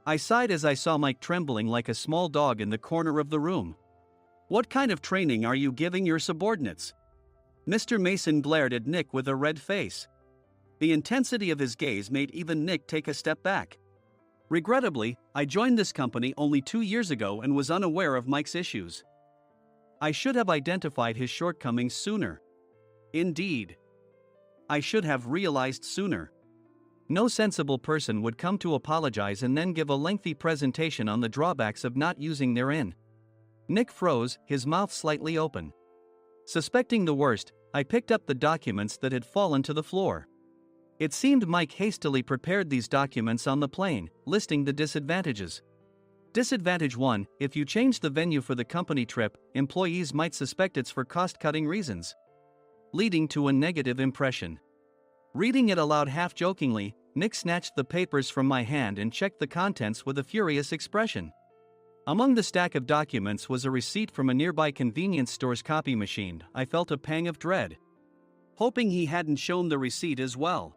I sighed as I saw Mike trembling like a small dog in the corner of the room. What kind of training are you giving your subordinates? Mr. Mason glared at Nick with a red face. The intensity of his gaze made even Nick take a step back. Regrettably, I joined this company only 2 years ago and was unaware of Mike's issues. I should have identified his shortcomings sooner. Indeed. I should have realized sooner. No sensible person would come to apologize and then give a lengthy presentation on the drawbacks of not using their in. Nick froze, his mouth slightly open. Suspecting the worst, I picked up the documents that had fallen to the floor. It seemed Mike hastily prepared these documents on the plane, listing the disadvantages. Disadvantage 1: if you change the venue for the company trip, employees might suspect it's for cost-cutting reasons, leading to a negative impression. Reading it aloud half-jokingly, Nick snatched the papers from my hand and checked the contents with a furious expression. Among the stack of documents was a receipt from a nearby convenience store's copy machine. I felt a pang of dread, hoping he hadn't shown the receipt as well.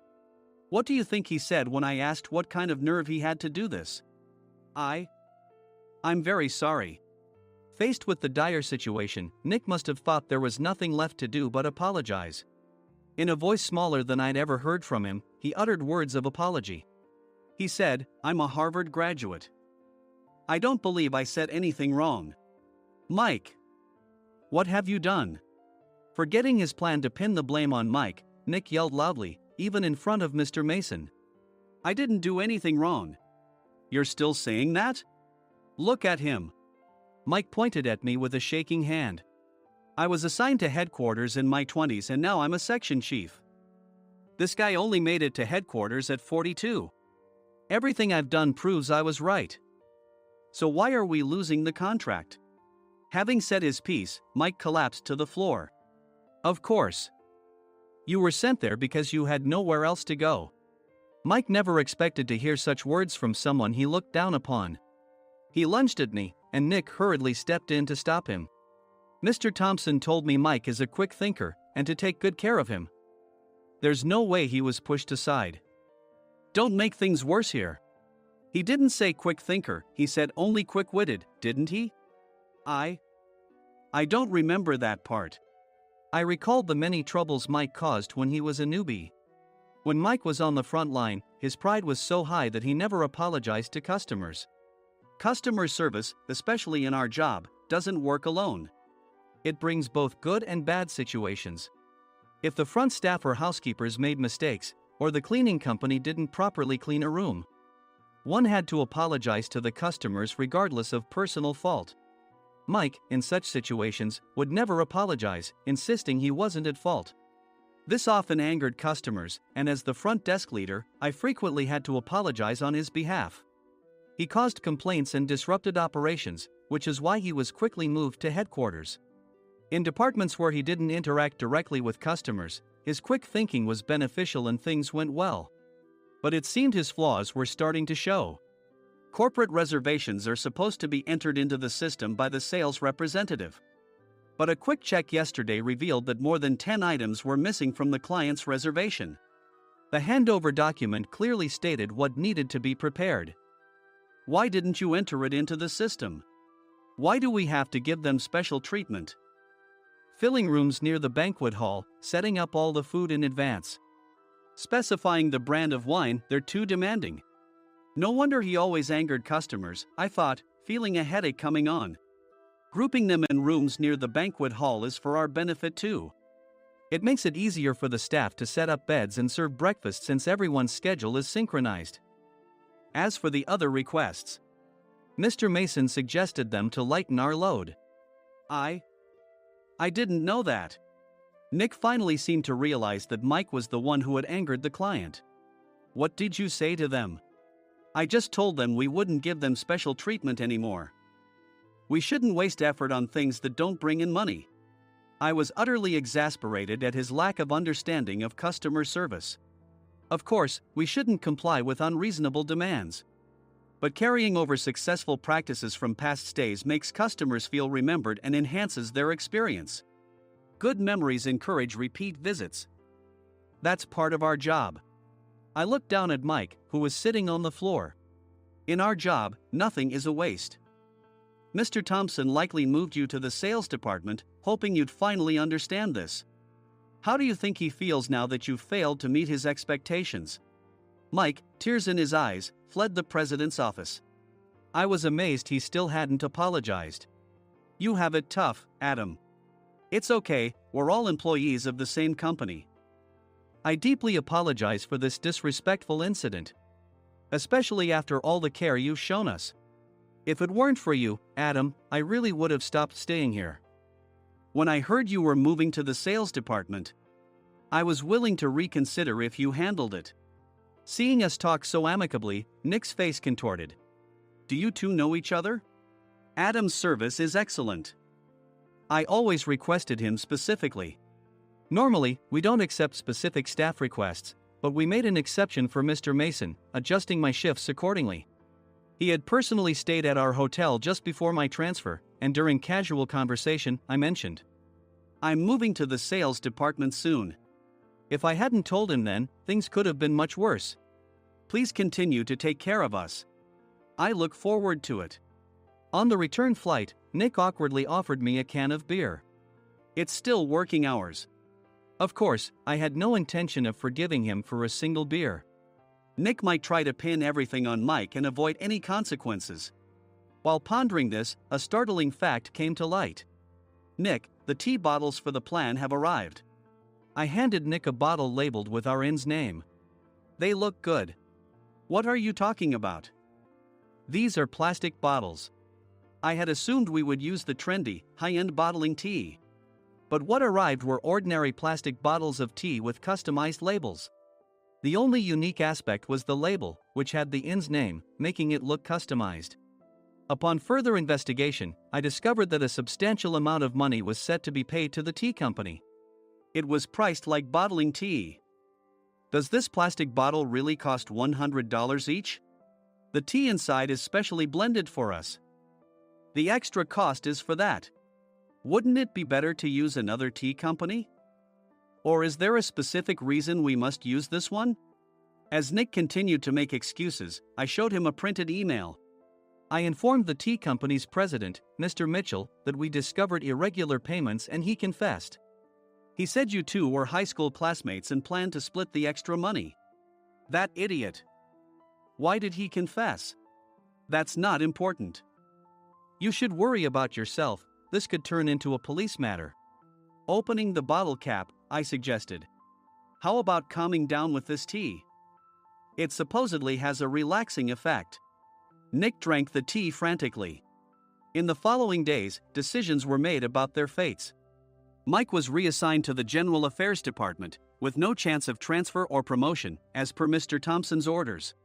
What do you think he said when I asked what kind of nerve he had to do this? I'm very sorry. Faced with the dire situation, Nick must have thought there was nothing left to do but apologize. In a voice smaller than I'd ever heard from him, he uttered words of apology. He said, "I'm a Harvard graduate. I don't believe I said anything wrong." Mike! What have you done? Forgetting his plan to pin the blame on Mike, Nick yelled loudly, even in front of Mr. Mason. "I didn't do anything wrong." "You're still saying that? Look at him." Mike pointed at me with a shaking hand. "I was assigned to headquarters in my 20s and now I'm a section chief. This guy only made it to headquarters at 42. Everything I've done proves I was right. So why are we losing the contract?" Having said his piece, Mike collapsed to the floor. "Of course. You were sent there because you had nowhere else to go." Mike never expected to hear such words from someone he looked down upon. He lunged at me, and Nick hurriedly stepped in to stop him. "Mr. Thompson told me Mike is a quick thinker, and to take good care of him." There's no way he was pushed aside. "Don't make things worse here. He didn't say quick thinker, he said only quick-witted, didn't he?" I don't remember that part. I recalled the many troubles Mike caused when he was a newbie. When Mike was on the front line, his pride was so high that he never apologized to customers. Customer service, especially in our job, doesn't work alone. It brings both good and bad situations. If the front staff or housekeepers made mistakes, or the cleaning company didn't properly clean a room, one had to apologize to the customers regardless of personal fault. Mike, in such situations, would never apologize, insisting he wasn't at fault. This often angered customers, and as the front desk leader, I frequently had to apologize on his behalf. He caused complaints and disrupted operations, which is why he was quickly moved to headquarters. In departments where he didn't interact directly with customers, his quick thinking was beneficial and things went well. But it seemed his flaws were starting to show. Corporate reservations are supposed to be entered into the system by the sales representative. But a quick check yesterday revealed that more than 10 items were missing from the client's reservation. The handover document clearly stated what needed to be prepared. Why didn't you enter it into the system? Why do we have to give them special treatment? Filling rooms near the banquet hall, setting up all the food in advance. Specifying the brand of wine, they're too demanding. No wonder he always angered customers, I thought, feeling a headache coming on. Grouping them in rooms near the banquet hall is for our benefit too. It makes it easier for the staff to set up beds and serve breakfast since everyone's schedule is synchronized. As for the other requests, Mr. Mason suggested them to lighten our load. I didn't know that. Nick finally seemed to realize that Mike was the one who had angered the client. What did you say to them? I just told them we wouldn't give them special treatment anymore. We shouldn't waste effort on things that don't bring in money. I was utterly exasperated at his lack of understanding of customer service. Of course, we shouldn't comply with unreasonable demands. But carrying over successful practices from past stays makes customers feel remembered and enhances their experience. Good memories encourage repeat visits. That's part of our job. I looked down at Mike, who was sitting on the floor. In our job, nothing is a waste. Mr. Thompson likely moved you to the sales department, hoping you'd finally understand this. How do you think he feels now that you've failed to meet his expectations? Mike, tears in his eyes, fled the president's office. I was amazed he still hadn't apologized. You have it tough, Adam. It's okay, we're all employees of the same company. I deeply apologize for this disrespectful incident. Especially after all the care you've shown us. If it weren't for you, Adam, I really would have stopped staying here. When I heard you were moving to the sales department, I was willing to reconsider if you handled it. Seeing us talk so amicably, Nick's face contorted. Do you two know each other? Adam's service is excellent. I always requested him specifically. Normally, we don't accept specific staff requests, but we made an exception for Mr. Mason, adjusting my shifts accordingly. He had personally stayed at our hotel just before my transfer, and during casual conversation, I mentioned, "I'm moving to the sales department soon." If I hadn't told him then, things could have been much worse. "Please continue to take care of us. I look forward to it." On the return flight, Nick awkwardly offered me a can of beer. It's still working hours. Of course, I had no intention of forgiving him for a single beer. Nick might try to pin everything on Mike and avoid any consequences. While pondering this, a startling fact came to light. "Nick, the tea bottles for the plan have arrived." I handed Nick a bottle labeled with Irene's name. "They look good." "What are you talking about?" "These are plastic bottles. I had assumed we would use the trendy, high-end bottling tea. But what arrived were ordinary plastic bottles of tea with customized labels. The only unique aspect was the label, which had the inn's name, making it look customized. Upon further investigation, I discovered that a substantial amount of money was set to be paid to the tea company. It was priced like bottling tea. Does this plastic bottle really cost $100 each? The tea inside is specially blended for us. The extra cost is for that. Wouldn't it be better to use another tea company? Or is there a specific reason we must use this one?" As Nick continued to make excuses, I showed him a printed email. I informed the tea company's president, Mr. Mitchell, that we discovered irregular payments and he confessed. He said you two were high school classmates and planned to split the extra money. That idiot. Why did he confess? That's not important. You should worry about yourself. This could turn into a police matter. Opening the bottle cap, I suggested. How about calming down with this tea? It supposedly has a relaxing effect. Nick drank the tea frantically. In the following days, decisions were made about their fates. Mike was reassigned to the General Affairs Department, with no chance of transfer or promotion, as per Mr. Thompson's orders.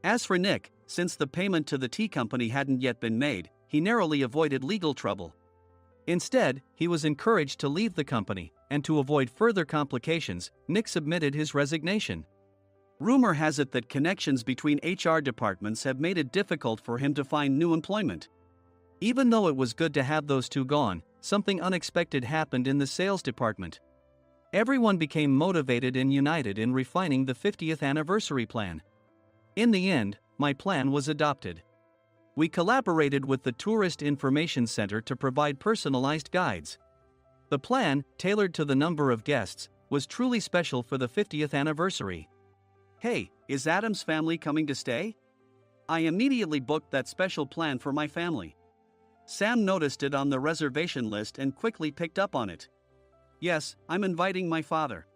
As for Nick, since the payment to the tea company hadn't yet been made, he narrowly avoided legal trouble. Instead, he was encouraged to leave the company, and to avoid further complications, Nick submitted his resignation. Rumor has it that connections between HR departments have made it difficult for him to find new employment. Even though it was good to have those two gone, something unexpected happened in the sales department. Everyone became motivated and united in refining the 50th anniversary plan. In the end, my plan was adopted. We collaborated with the Tourist Information Center to provide personalized guides. The plan, tailored to the number of guests, was truly special for the 50th anniversary. "Hey, is Adam's family coming to stay?" I immediately booked that special plan for my family. Sam noticed it on the reservation list and quickly picked up on it. "Yes, I'm inviting my father."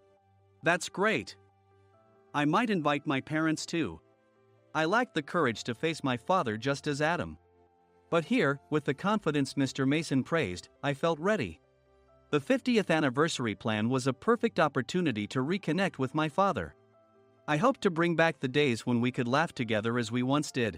"That's great. I might invite my parents too." I lacked the courage to face my father just as Adam. But here, with the confidence Mr. Mason praised, I felt ready. The 50th anniversary plan was a perfect opportunity to reconnect with my father. I hoped to bring back the days when we could laugh together as we once did.